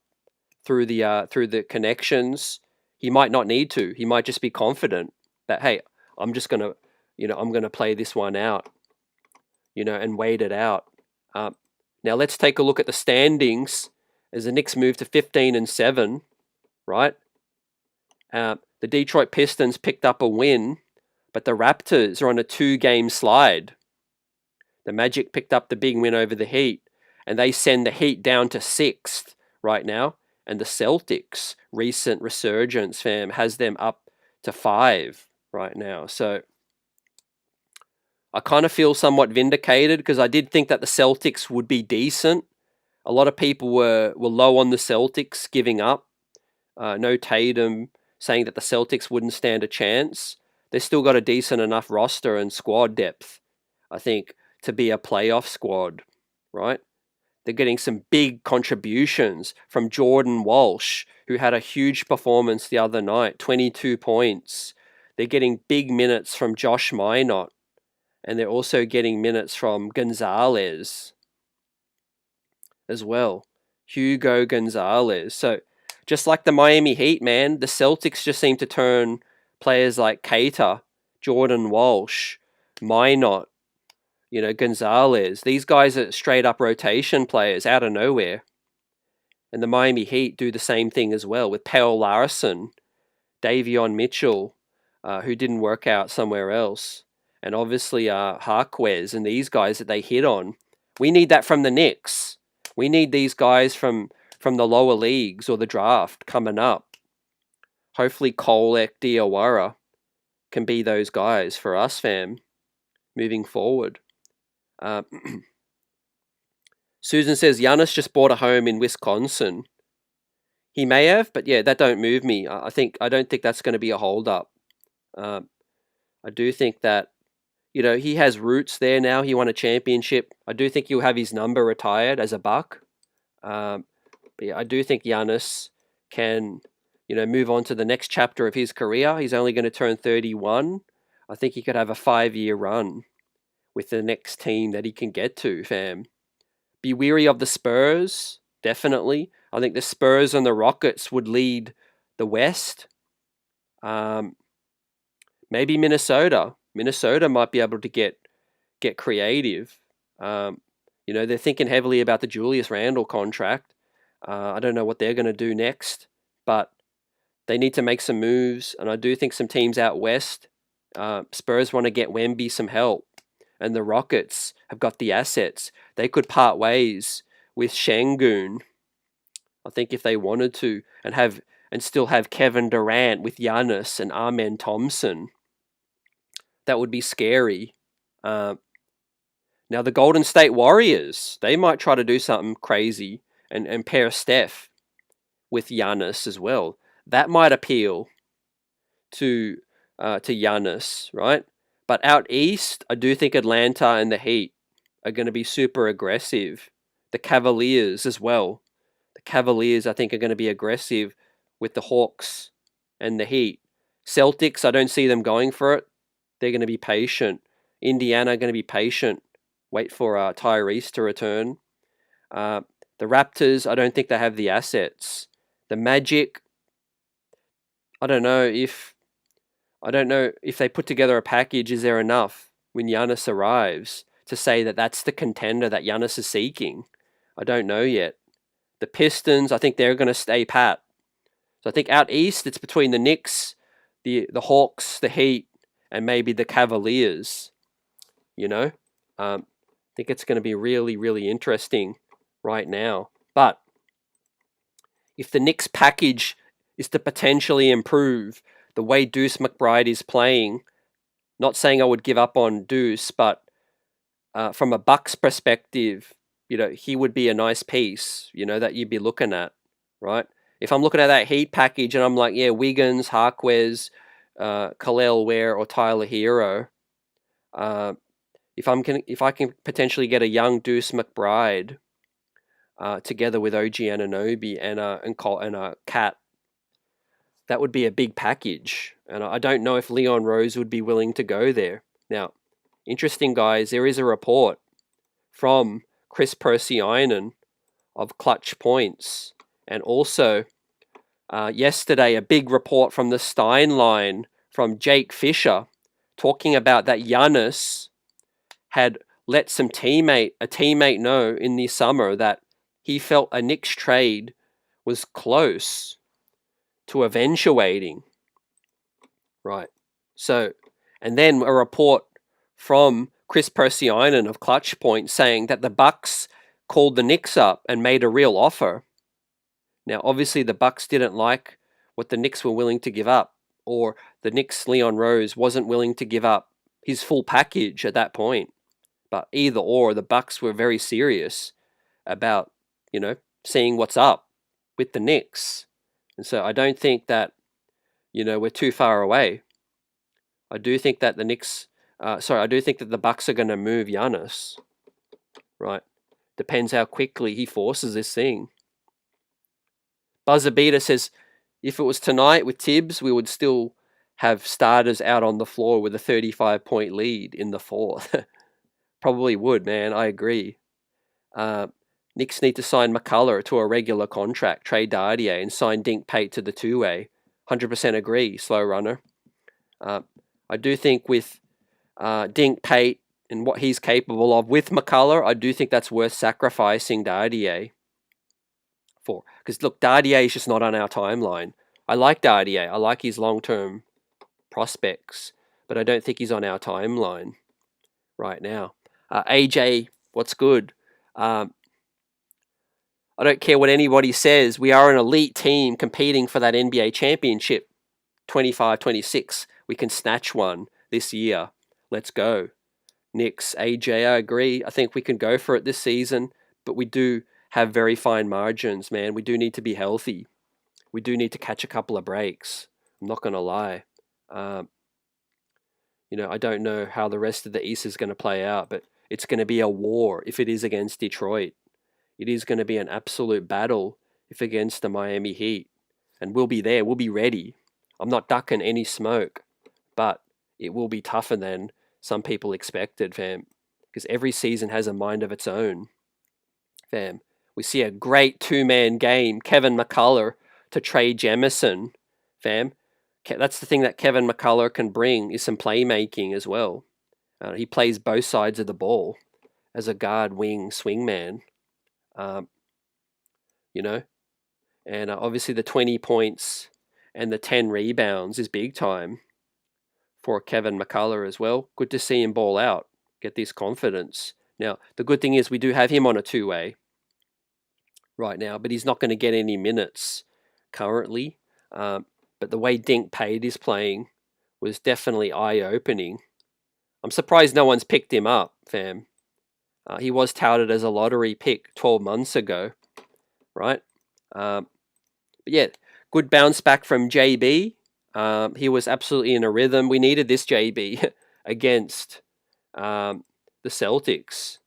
through the connections. He might not need to. He might just be confident that, hey, I'm just going to, I'm going to play this one out, and wait it out. Now let's take a look at the standings as the Knicks move to 15-7, right? The Detroit Pistons picked up a win, but the Raptors are on a 2-game slide. The Magic picked up the big win over the Heat, and they send the Heat down to 6th right now. And the Celtics' recent resurgence, fam, has them up to 5 right now. So I kind of feel somewhat vindicated because I did think that the Celtics would be decent. A lot of people were low on the Celtics, giving up. No Tatum, saying that the Celtics wouldn't stand a chance. They've still got a decent enough roster and squad depth, I think, to be a playoff squad, right? They're getting some big contributions from Jordan Walsh, who had a huge performance the other night, 22 points. They're getting big minutes from Josh Minott, and they're also getting minutes from Gonzalez as well. Hugo Gonzalez. So just like the Miami Heat, man, the Celtics just seem to turn players like Cater, Jordan Walsh, Minott, Gonzalez. These guys are straight up rotation players out of nowhere. And the Miami Heat do the same thing as well with Pelle Larsson, Davion Mitchell, who didn't work out somewhere else. And obviously Harquez and these guys that they hit on. We need that from the Knicks. We need these guys from the lower leagues or the draft coming up. Hopefully Kolek, Diawara can be those guys for us, fam, moving forward. Susan says Giannis just bought a home in Wisconsin. He may have, but yeah, that don't move me. I don't think that's going to be a hold up. I do think that he has roots there now. He won a championship. I do think he'll have his number retired as a Buck. But yeah, I do think Giannis can, move on to the next chapter of his career. He's only going to turn 31. I think he could have a 5-year run with the next team that he can get to, fam. Be weary of the Spurs, definitely. I think the Spurs and the Rockets would lead the West. Maybe Minnesota. Minnesota might be able to get creative. They're thinking heavily about the Julius Randle contract. I don't know what they're going to do next, but they need to make some moves. And I do think some teams out west, Spurs want to get Wemby some help. And the Rockets have got the assets. They could part ways with Şengün, I think, if they wanted to, and still have Kevin Durant with Giannis and Amen Thompson. That would be scary. Now the Golden State Warriors, they might try to do something crazy and pair Steph with Giannis as well. That might appeal to Giannis, right? But out east, I do think Atlanta and the Heat are going to be super aggressive. The Cavaliers as well. The Cavaliers, I think, are going to be aggressive with the Hawks and the Heat. Celtics, I don't see them going for it. They're going to be patient. Indiana are going to be patient. Wait for Tyrese to return. The Raptors, I don't think they have the assets. The Magic, I don't know if they put together a package. Is there enough when Giannis arrives to say that that's the contender that Giannis is seeking? I don't know yet. The Pistons, I think they're going to stay pat. So I think out east, it's between the Knicks, the Hawks, the Heat, and maybe the Cavaliers. I think it's going to be really, really interesting right now. But if the Knicks package is to potentially improve the way Deuce McBride is playing, not saying I would give up on Deuce, but from a Bucks perspective, he would be a nice piece, that you'd be looking at, right? If I'm looking at that Heat package and I'm like, yeah, Wiggins, Harquez, Khalil Ware, or Tyler Hero, if I can potentially get a young Deuce McBride together with OG Anunoby and Cat, that would be a big package. And I don't know if Leon Rose would be willing to go there. Now, interesting, guys, there is a report from Chris Persianen of Clutch Points, and also yesterday a big report from the Stein line from Jake Fisher talking about that Giannis had let a teammate know in the summer that he felt a Knicks trade was close to eventuating. Right. So, and then a report from Chris Persianen of Clutch Point saying that the Bucks called the Knicks up and made a real offer. Now, obviously, the Bucks didn't like what the Knicks were willing to give up, or the Knicks' Leon Rose wasn't willing to give up his full package at that point. But either or, the Bucks were very serious about, seeing what's up with the Knicks. And so I don't think that, we're too far away. I do think that I do think that the Bucks are going to move Giannis. Right. Depends how quickly he forces this thing. Buzzer Beater says, if it was tonight with Tibbs, we would still have starters out on the floor with a 35-point lead in the fourth. Probably would, man. I agree. Knicks need to sign McCullough to a regular contract, trade Dardier, and sign Dink Pate to the two-way. 100% agree, slow runner. I do think with Dink Pate and what he's capable of with McCullough, I do think that's worth sacrificing Dardier for. Because, look, Dardier is just not on our timeline. I like Dardier. I like his long-term prospects, but I don't think he's on our timeline right now. AJ, what's good? I don't care what anybody says. We are an elite team competing for that NBA championship 25-26. We can snatch one this year. Let's go. Knicks, AJ, I agree. I think we can go for it this season, but we do have very fine margins, man. We do need to be healthy. We do need to catch a couple of breaks. I'm not going to lie. I don't know how the rest of the East is going to play out, but it's going to be a war if it is against Detroit. It is going to be an absolute battle if against the Miami Heat. And we'll be there. We'll be ready. I'm not ducking any smoke, but it will be tougher than some people expected, fam. Because every season has a mind of its own, fam. We see a great two-man game, Kevin McCullough to Trey Jemison, fam. That's the thing that Kevin McCullough can bring, is some playmaking as well. He plays both sides of the ball as a guard, wing, swingman. Um, you know, and obviously the 20 points and the 10 rebounds is big time for Kevin McCullough as well. Good to see him ball out, get this confidence. Now, the good thing is we do have him on a two-way right now, but he's not going to get any minutes currently. But the way Dink Pate is playing was definitely eye-opening. I'm surprised no one's picked him up, fam. He was touted as a lottery pick 12 months ago, right? But yeah, good bounce back from JB. He was absolutely in a rhythm. We needed this JB against the Celtics,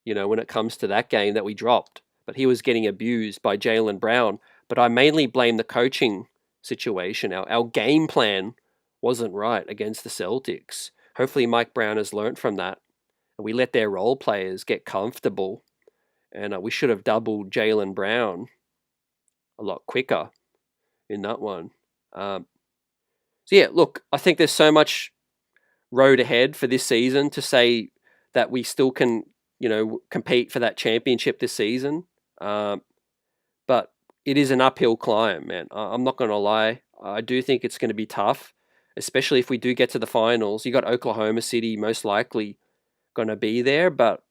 when it comes to that game that we dropped. But he was getting abused by Jaylen Brown. But I mainly blame the coaching situation. Our game plan wasn't right against the Celtics. Hopefully Mike Brown has learnt from that. And we let their role players get comfortable. And we should have doubled Jaylen Brown a lot quicker in that one. So yeah, look, I think there's so much road ahead for this season to say that we still can, compete for that championship this season. But it is an uphill climb, man. I'm not going to lie. I do think it's going to be tough, especially if we do get to the finals. You got Oklahoma City most likely going to be there, but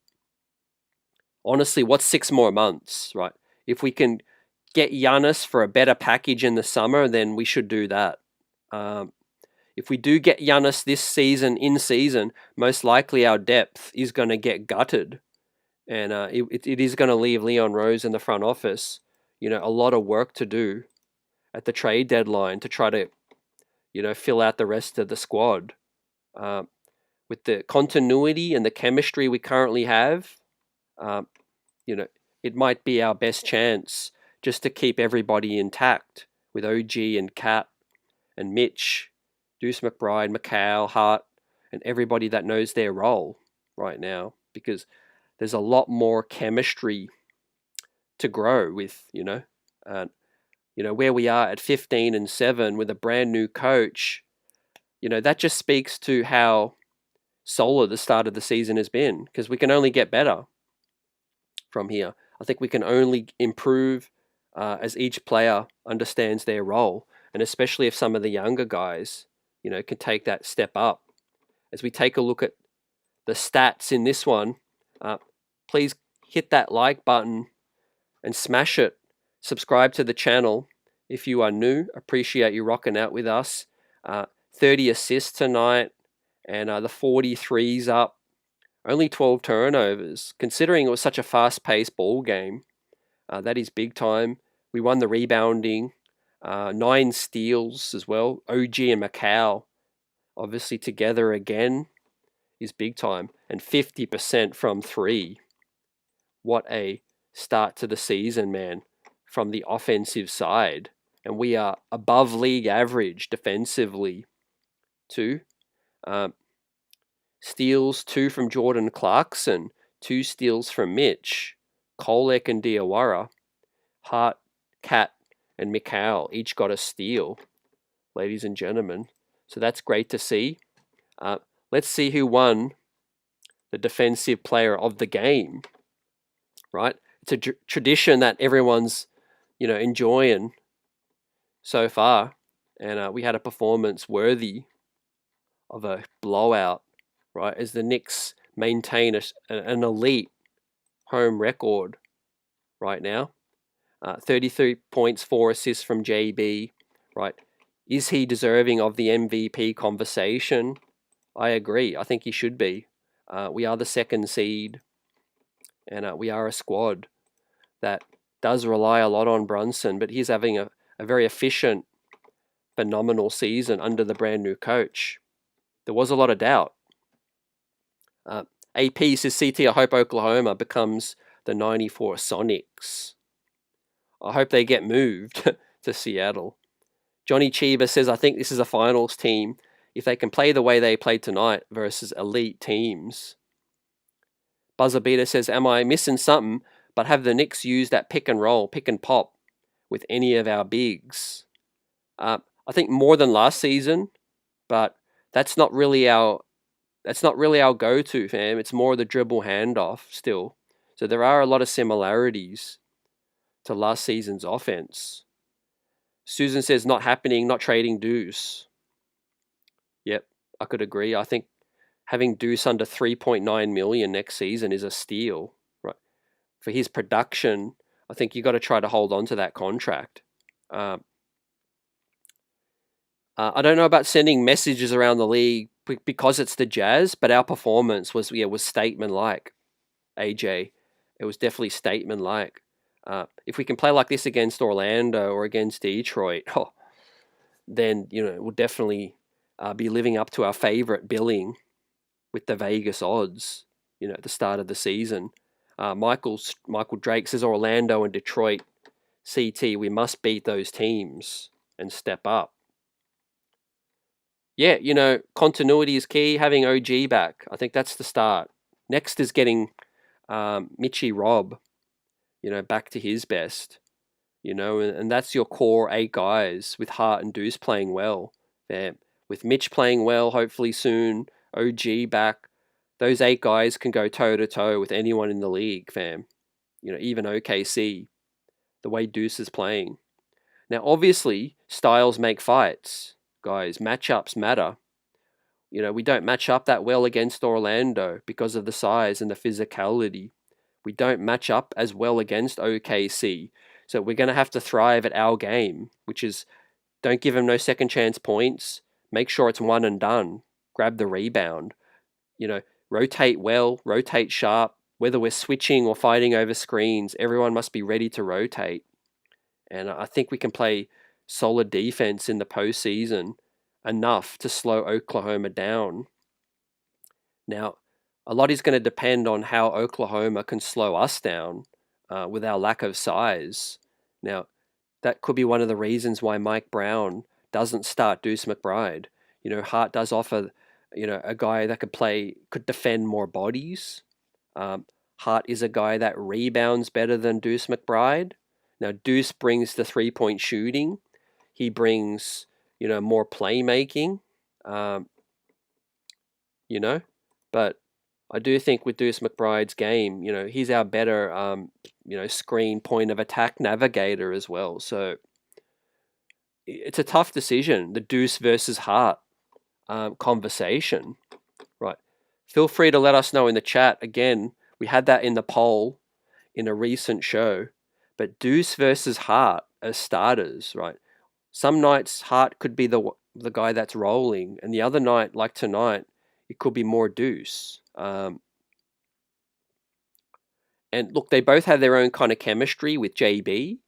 honestly, what's 6 more months, right? If we can get Giannis for a better package in the summer, then we should do that. If we do get Giannis this season, in season, most likely our depth is going to get gutted. And it is going to leave Leon Rose in the front office, a lot of work to do at the trade deadline to try to, fill out the rest of the squad. With the continuity and the chemistry we currently have, it might be our best chance just to keep everybody intact with OG and Cat and Mitch, Deuce McBride, McCall, Hart, and everybody that knows their role right now, because there's a lot more chemistry to grow with, where we are at 15-7 with a brand new coach, that just speaks to how solid the start of the season has been, because we can only get better from here. I think we can only improve as each player understands their role, and especially if some of the younger guys, can take that step up. As we take a look at the stats in this one, please hit that like button and smash it. Subscribe to the channel if you are new. Appreciate you rocking out with us. 30 assists tonight, and the 43's up. Only 12 turnovers. Considering it was such a fast-paced ball game, that is big time. We won the rebounding. 9 steals as well. OG and McCall, obviously together again, is big time. And 50% from 3. What a start to the season, man, from the offensive side. And we are above league average defensively, too. Steals, 2 from Jordan Clarkson, 2 steals from Mitch, Kolek and Diawara, Hart, Cat, and McCall each got a steal, ladies and gentlemen. So that's great to see. Let's see who won the defensive player of the game, right? It's a tradition that everyone's, enjoying so far. And we had a performance worthy of a blowout, right? As the Knicks maintain an elite home record right now. 33 points, 4 assists from JB, right? Is he deserving of the MVP conversation? I agree. I think he should be. We are the 2nd seed, and we are a squad that does rely a lot on Brunson, but he's having a very efficient, phenomenal season under the brand new coach. There was a lot of doubt. AP says, CT, I hope Oklahoma becomes the 94 Sonics. I hope they get moved to Seattle. Johnny Chiba says, I think this is a finals team if they can play the way they played tonight versus elite teams. Buzzer Beater says, am I missing something? But have the Knicks used that pick and roll, pick and pop with any of our bigs? I think more than last season, but that's not really our go-to, fam. It's more the dribble handoff still. So there are a lot of similarities to last season's offense. Susan says, not happening, not trading Deuce. Yep, I could agree. I think having Deuce under 3.9 million next season is a steal, right? For his production, I think you got to try to hold on to that contract. I don't know about sending messages around the league because it's the Jazz, but our performance was statement-like. AJ, it was definitely statement-like. If we can play like this against Orlando or against Detroit, then we'll definitely be living up to our favorite billing with the Vegas odds. At the start of the season, Michael Drake says Orlando and Detroit. CT, we must beat those teams and step up. Yeah, continuity is key. Having OG back, I think that's the start. Next is getting Mitchie Rob, back to his best, and that's your core 8 guys with Hart and Deuce playing well. With Mitch playing well, hopefully soon, OG back, those 8 guys can go toe-to-toe with anyone in the league, fam. Even OKC, the way Deuce is playing. Now, obviously, styles make fights, guys. Matchups matter. We don't match up that well against Orlando because of the size and the physicality. We don't match up as well against OKC. So we're going to have to thrive at our game, which is don't give them no second chance points. Make sure it's one and done. Grab the rebound. Rotate well, rotate sharp. Whether we're switching or fighting over screens, everyone must be ready to rotate. And I think we can play solid defense in the postseason enough to slow Oklahoma down. Now, a lot is going to depend on how Oklahoma can slow us down with our lack of size. Now, that could be one of the reasons why Mike Brown doesn't start Deuce McBride. Hart does offer, a guy that could defend more bodies. Hart is a guy that rebounds better than Deuce McBride. Now, Deuce brings the three-point shooting. He brings, more playmaking, But I do think with Deuce McBride's game, he's our better, screen point of attack navigator as well. So it's a tough decision, the Deuce versus Hart conversation, right? Feel free to let us know in the chat. Again, we had that in the poll in a recent show, but Deuce versus Hart as starters, right? Some nights Hart could be the guy that's rolling, and the other night, like tonight, it could be more Deuce. And look, they both have their own kind of chemistry with JB,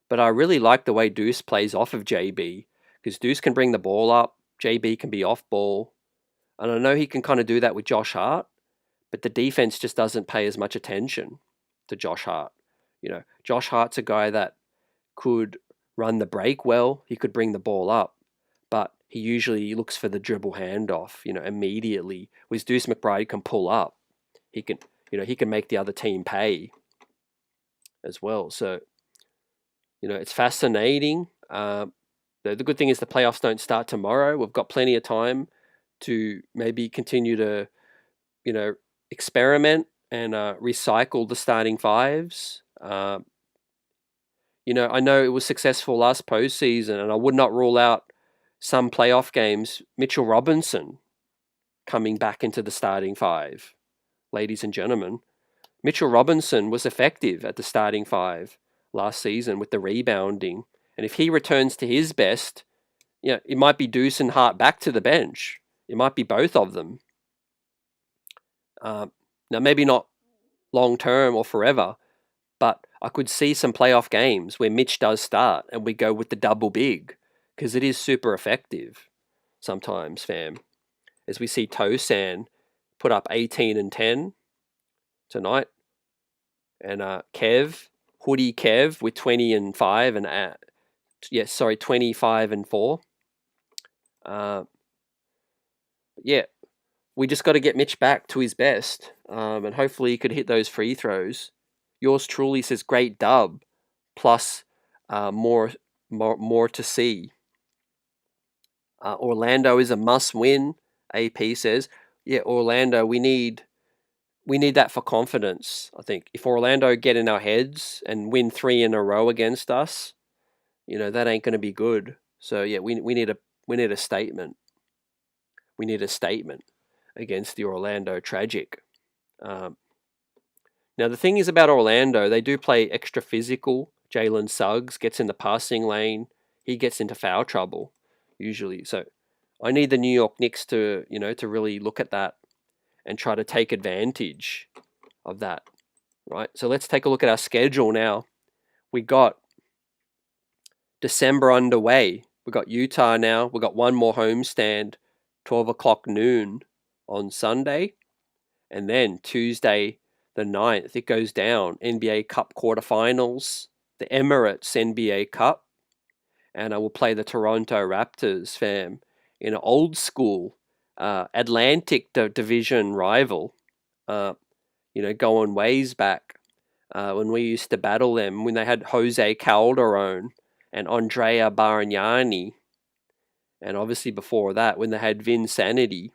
but I really like the way Deuce plays off of JB, because Deuce can bring the ball up, JB can be off ball, and I know he can kind of do that with Josh Hart, but the defense just doesn't pay as much attention to Josh Hart. Josh Hart's a guy that could run the break well, he could bring the ball up, but he usually looks for the dribble handoff, immediately. Whereas Deuce McBride can pull up. He can make the other team pay as well. So, it's fascinating. The good thing is the playoffs don't start tomorrow. We've got plenty of time to maybe continue to, experiment and recycle the starting fives. I know it was successful last postseason, and I would not rule out some playoff games, Mitchell Robinson coming back into the starting five. Ladies and gentlemen, Mitchell Robinson was effective at the starting five last season with the rebounding. And if he returns to his best, it might be Deuce and Hart back to the bench. It might be both of them. Now, maybe not long term or forever, but I could see some playoff games where Mitch does start and we go with the double big, because it is super effective sometimes, fam. as we see Tosan put up 18 and 10 tonight, and Hoodie Kev with 20 and 5 and 25 and 4. Yeah, we just got to get Mitch back to his best, and hopefully he could hit those free throws. Yours truly says great dub, plus more to see. Orlando is a must win. AP says, yeah, Orlando, we need that for confidence. I think if Orlando get in our heads and win 3 in a row against us, that ain't going to be good. So yeah, we need a statement. We need a statement against the Orlando Tragic. Now the thing is about Orlando, they do play extra physical. Jalen Suggs gets in the passing lane. He gets into foul trouble usually. So I need the New York Knicks to really look at that and try to take advantage of that, right? So let's take a look at our schedule now. We got December underway. We got Utah now. We got one more homestand, 12 o'clock noon on Sunday. And then Tuesday the 9th, it goes down. NBA Cup quarterfinals, the Emirates NBA Cup. And I will play the Toronto Raptors, fam, in an old school Atlantic division rival. Going ways back when we used to battle them, when they had Jose Calderon and Andrea Bargnani, and obviously before that when they had Vinsanity.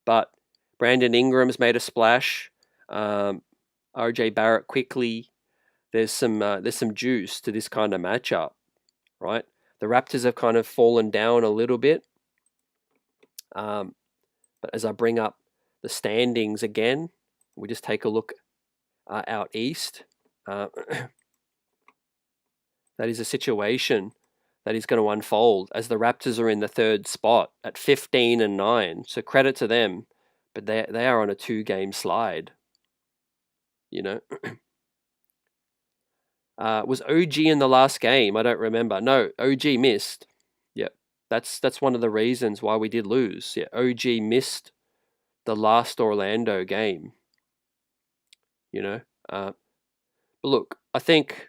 But Brandon Ingram's made a splash. RJ Barrett quickly. There's some juice to this kind of matchup, right? The Raptors have kind of fallen down a little bit. But as I bring up the standings again, we just take a look out east. That is a situation that is going to unfold as the Raptors are in the third spot at 15 and 9. So credit to them, but they are on a 2-game slide. Was OG in the last game? I don't remember. No, OG missed. Yep, that's one of the reasons why we did lose. Yeah, OG missed the last Orlando game. But look, I think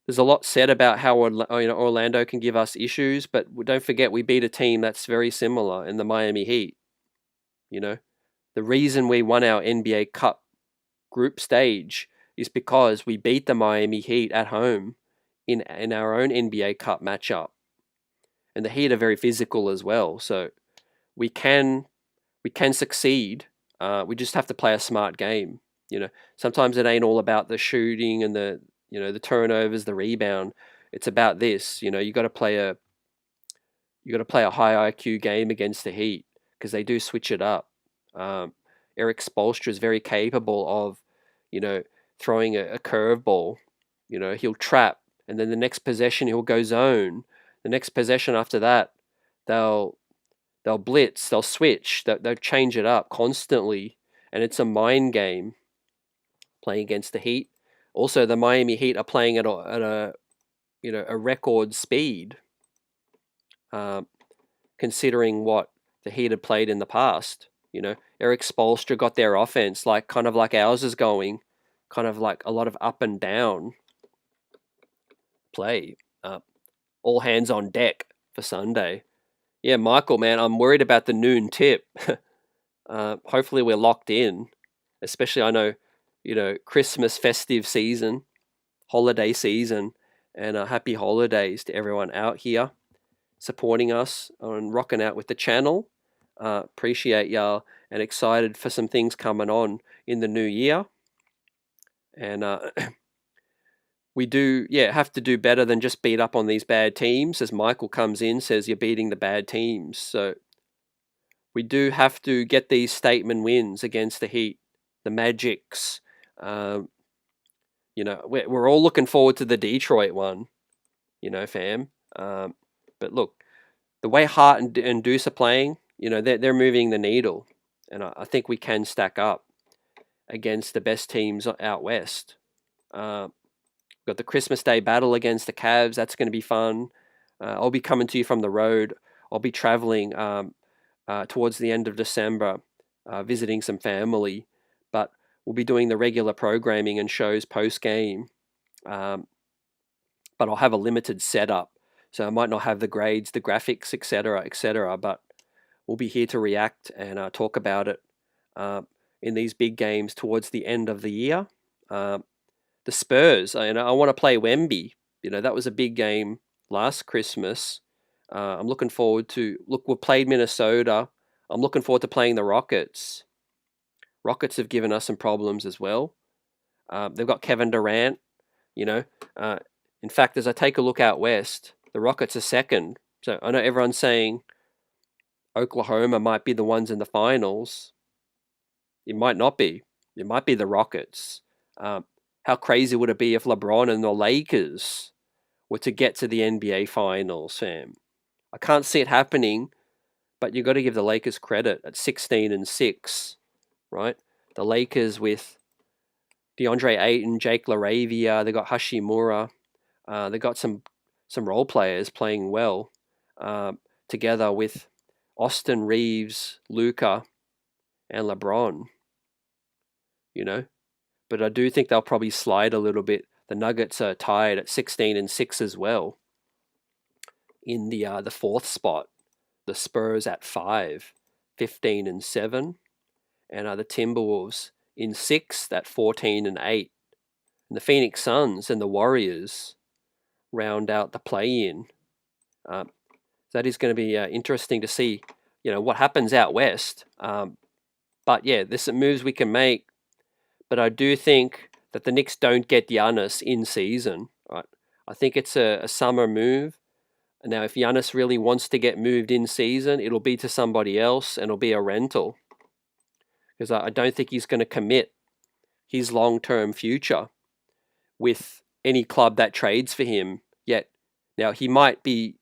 there's a lot said about how Orlando can give us issues, but don't forget we beat a team that's very similar in the Miami Heat. The reason we won our NBA Cup group stage is because we beat the Miami Heat at home in our own NBA Cup matchup. And the Heat are very physical as well, so we can succeed. We just have to play a smart game. Sometimes it ain't all about the shooting and the turnovers, the rebound. It's about this. You got to play a high IQ game against the Heat because they do switch it up. Eric Spoelstra is very capable of, throwing a curveball. He'll trap, and then the next possession he'll go zone. The next possession after that, they'll blitz, they'll switch, they'll change it up constantly, and it's a mind game playing against the Heat. Also, the Miami Heat are playing at a record speed, considering what the Heat had played in the past. Eric Spoelstra got their offense kind of like ours is going, kind of like a lot of up and down play. All hands on deck for Sunday. Yeah, Michael, man, I'm worried about the noon tip. Hopefully we're locked in, especially I know, Christmas festive season, holiday season, and happy holidays to everyone out here supporting us and rocking out with the channel. Appreciate y'all and excited for some things coming on in the new year. And we do, have to do better than just beat up on these bad teams. As Michael comes in, says you're beating the bad teams. So we do have to get these statement wins against the Heat, the Magics. We're all looking forward to the Detroit one, fam. But look, the way Hart and Deuce are playing, they're moving the needle. And I think we can stack up against the best teams out west. Got the Christmas Day battle against the Cavs. That's going to be fun. I'll be coming to you from the road. I'll be traveling towards the end of December, visiting some family, but we'll be doing the regular programming and shows post-game. But I'll have a limited setup, so I might not have the grades, the graphics, etc., but we'll be here to react and talk about it in these big games towards the end of the year. The Spurs, I want to play Wemby. That was a big game last Christmas. I'm looking forward to, we've played Minnesota. I'm looking forward to playing the Rockets. Rockets have given us some problems as well. They've got Kevin Durant, in fact, as I take a look out west, the Rockets are second. So I know everyone's saying Oklahoma might be the ones in the finals. It might not be. It might be the Rockets. How crazy would it be if LeBron and the Lakers were to get to the NBA finals, Sam? I can't see it happening, but you've got to give the Lakers credit at 16-6, right? The Lakers with DeAndre Ayton, Jake LaRavia, they got Hashimura. They got some role players playing well together with Austin Reeves, Luka, and LeBron. But I do think they'll probably slide a little bit. The Nuggets are tied at 16-6 as well. In the fourth spot, the Spurs at 5, 15-7, and the Timberwolves in sixth at 14-8. And the Phoenix Suns and the Warriors round out the play-in. That is going to be interesting to see, what happens out west. But yeah, there's some moves we can make. But I do think that the Knicks don't get Giannis in season. Right? I think it's a summer move. Now, if Giannis really wants to get moved in season, it'll be to somebody else and it'll be a rental. Because I don't think he's going to commit his long-term future with any club that trades for him yet. Now, he might be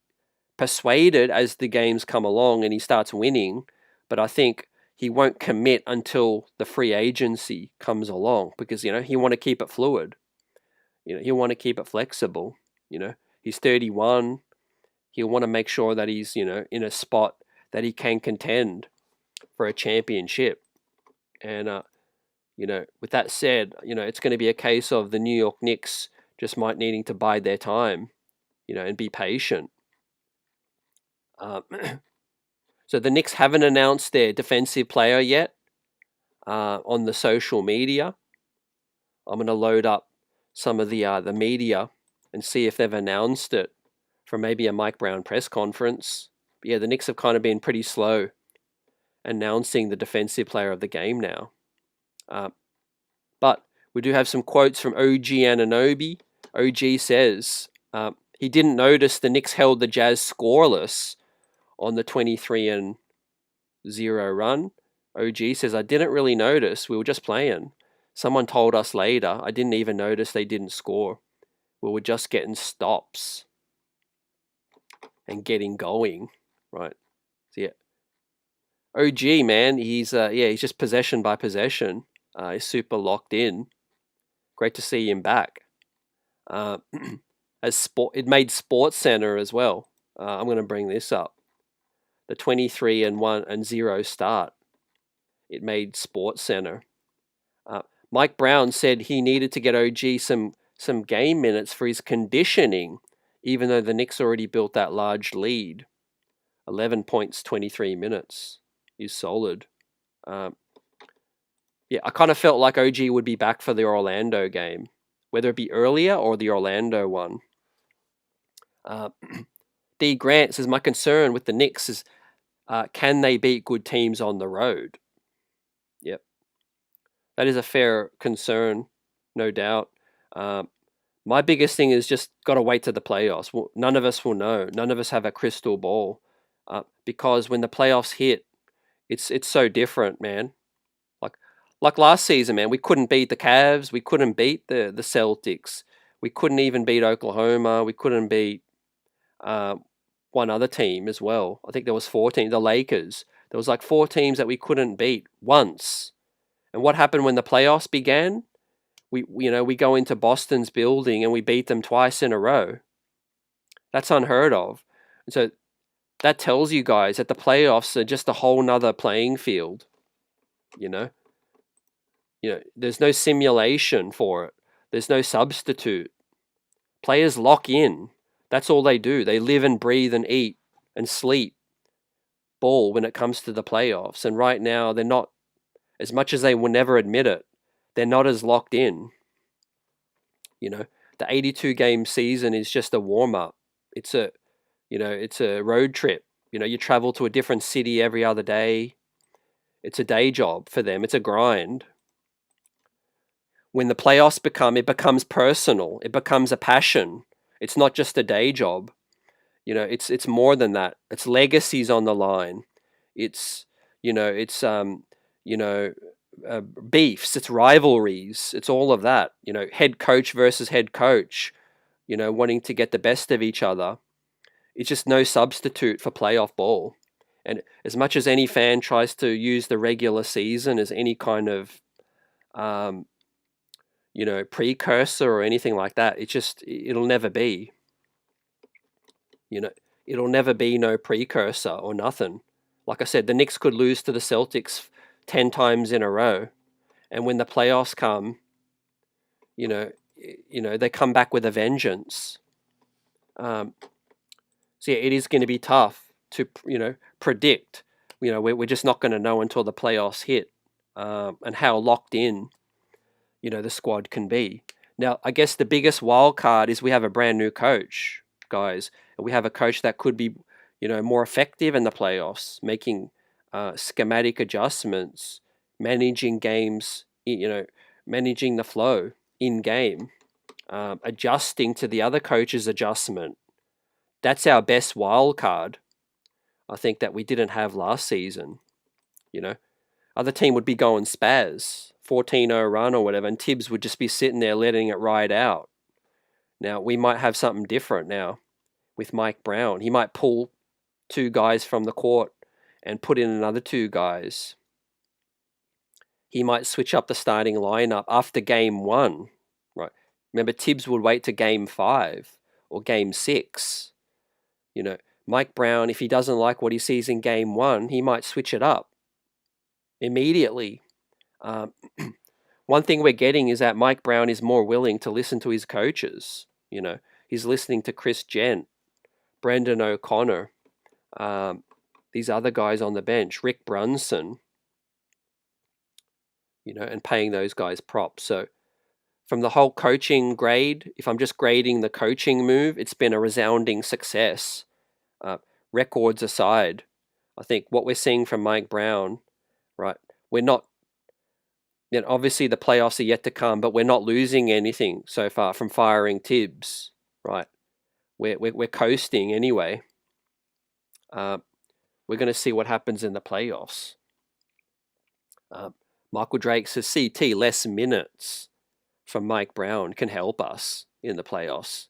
persuaded as the games come along and he starts winning, but I think he won't commit until the free agency comes along because, he want to keep it fluid. He'll want to keep it flexible. He's 31. He'll want to make sure that he's, in a spot that he can contend for a championship. And, with that said, it's going to be a case of the New York Knicks just might needing to bide their time, and be patient. So the Knicks haven't announced their defensive player yet on the social media. I'm going to load up some of the media and see if they've announced it for maybe a Mike Brown press conference. But yeah, the Knicks have kind of been pretty slow announcing the defensive player of the game now. But we do have some quotes from OG Anunoby. OG says he didn't notice the Knicks held the Jazz scoreless on the 23-0 run. OG says, I didn't really notice. We were just playing. Someone told us later. I didn't even notice they didn't score. We were just getting stops and getting going, right? So yeah, OG, man, he's just possession by possession. He's super locked in. Great to see him back. It made Sports Center as well. I'm going to bring this up. The 23-1-0 start. It made Sports Center. Mike Brown said he needed to get OG some game minutes for his conditioning, even though the Knicks already built that large lead. 11 points, 23 minutes is solid. I kind of felt like OG would be back for the Orlando game, whether it be earlier or the Orlando one. D. Grant says, my concern with the Knicks is, can they beat good teams on the road? Yep. That is a fair concern, no doubt. My biggest thing is just got to wait to the playoffs. Well, none of us will know. None of us have a crystal ball because when the playoffs hit, it's so different, man. Like last season, man, we couldn't beat the Cavs. We couldn't beat the Celtics. We couldn't even beat Oklahoma. We couldn't beat one other team as well. I think there was 4 teams, the Lakers. There was like 4 teams that we couldn't beat once. And what happened when the playoffs began? We go into Boston's building and we beat them twice in a row. That's unheard of. And so that tells you guys that the playoffs are just a whole nother playing field. You know, there's no simulation for it. There's no substitute. Players lock in. That's all they do. They live and breathe and eat and sleep ball when it comes to the playoffs. And right now, they're not, as much as they will never admit it, they're not as locked in. The 82 game season is just a warm up. It's a road trip. You travel to a different city every other day. It's a day job for them. It's a grind. When the playoffs it becomes personal. It becomes a passion. It's not just a day job. It's more than that. It's legacies on the line. It's beefs. It's rivalries. It's all of that. Head coach versus head coach. Wanting to get the best of each other. It's just no substitute for playoff ball. And as much as any fan tries to use the regular season as any kind of precursor or anything like that, it'll never be. It'll never be no precursor or nothing. Like I said, the Knicks could lose to the Celtics 10 times in a row. And when the playoffs come, they come back with a vengeance. So yeah, it is going to be tough to, predict. We're just not going to know until the playoffs hit, and how locked in, the squad can be. Now, I guess the biggest wild card is we have a brand new coach, guys. And we have a coach that could be, more effective in the playoffs, making schematic adjustments, managing games, managing the flow in game, adjusting to the other coach's adjustment. That's our best wild card, I think, that we didn't have last season. Other team would be going spaz, 14-0 run or whatever, and Tibbs would just be sitting there letting it ride out. Now, we might have something different now with Mike Brown. He might pull 2 guys from the court and put in another 2 guys. He might switch up the starting lineup after game 1. Right? Remember, Tibbs would wait to game 5 or game 6. Mike Brown, if he doesn't like what he sees in game 1, he might switch it up immediately. One thing we're getting is that Mike Brown is more willing to listen to his coaches. He's listening to Chris Gent, Brendan O'Connor, these other guys on the bench, Rick Brunson, and paying those guys props. So from the whole coaching grade, if I'm just grading the coaching move, it's been a resounding success. Records aside, I think what we're seeing from Mike Brown, right, we're not, obviously the playoffs are yet to come, but we're not losing anything so far from firing Tibbs, right? We're coasting anyway. We're going to see what happens in the playoffs. Michael Drake says, CT, less minutes from Mike Brown can help us in the playoffs.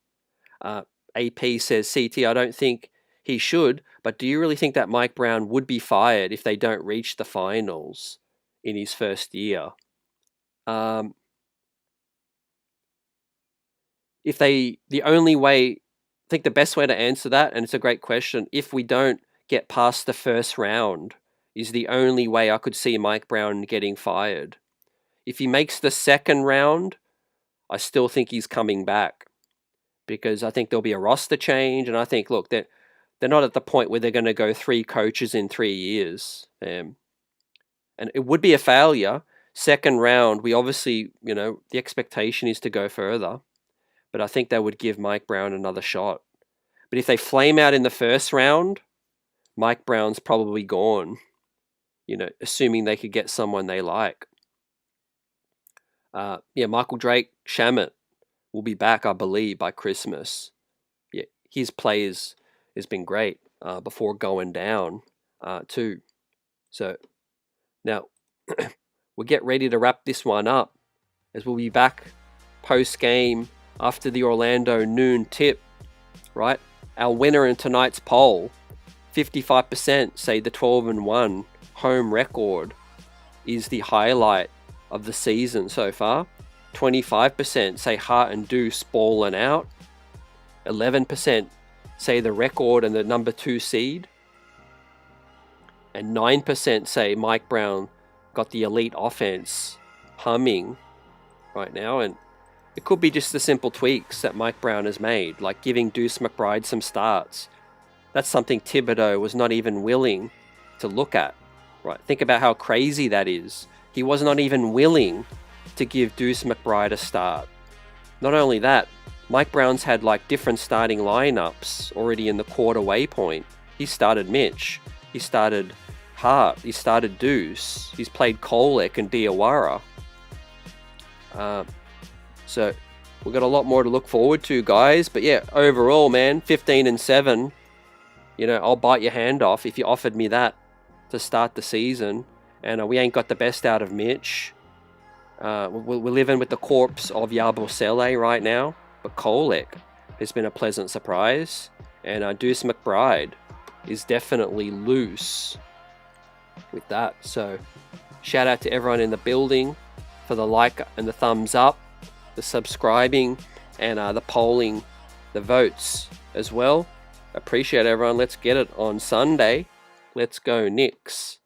AP says, CT, I don't think he should, but do you really think that Mike Brown would be fired if they don't reach the finals in his first year? The only way, I think the best way to answer that, and it's a great question, if we don't get past the first round, is the only way I could see Mike Brown getting fired. If he makes the second round, I still think he's coming back, because I think there'll be a roster change, and I think, look, they're not at the point where they're going to go 3 coaches in 3 years. And it would be a failure. Second round, we obviously, the expectation is to go further. But I think they would give Mike Brown another shot. But if they flame out in the first round, Mike Brown's probably gone, assuming they could get someone they like. Michael Drake, Shamet will be back, I believe, by Christmas. Yeah, his play has been great before going down too. So now we'll get ready to wrap this one up, as we'll be back post-game after the Orlando noon tip, right? Our winner in tonight's poll, 55% say the 12-1 home record is the highlight of the season so far. 25% say Hart and Deuce balling out. 11% say the record and the number 2 seed. and 9% say Mike Brown got the elite offense humming right now. And it could be just the simple tweaks that Mike Brown has made, like giving Deuce McBride some starts. That's something Thibodeau was not even willing to look at. Right? Think about how crazy that is. He was not even willing to give Deuce McBride a start. Not only that, Mike Brown's had like different starting lineups already in the quarter waypoint. He started Mitch. He started Hart. He started Deuce. He's played Kolek and Diawara. So we've got a lot more to look forward to, guys. But yeah, overall, man, 15-7. You know, I'll bite your hand off if you offered me that to start the season. And we ain't got the best out of Mitch. We're living with the corpse of Yabusele right now. But Kolek has been a pleasant surprise. And Deuce McBride is definitely loose with that. So shout out to everyone in the building for the like and the thumbs up, the subscribing, and the polling, the votes as well. Appreciate everyone. Let's get it on Sunday. Let's go Knicks.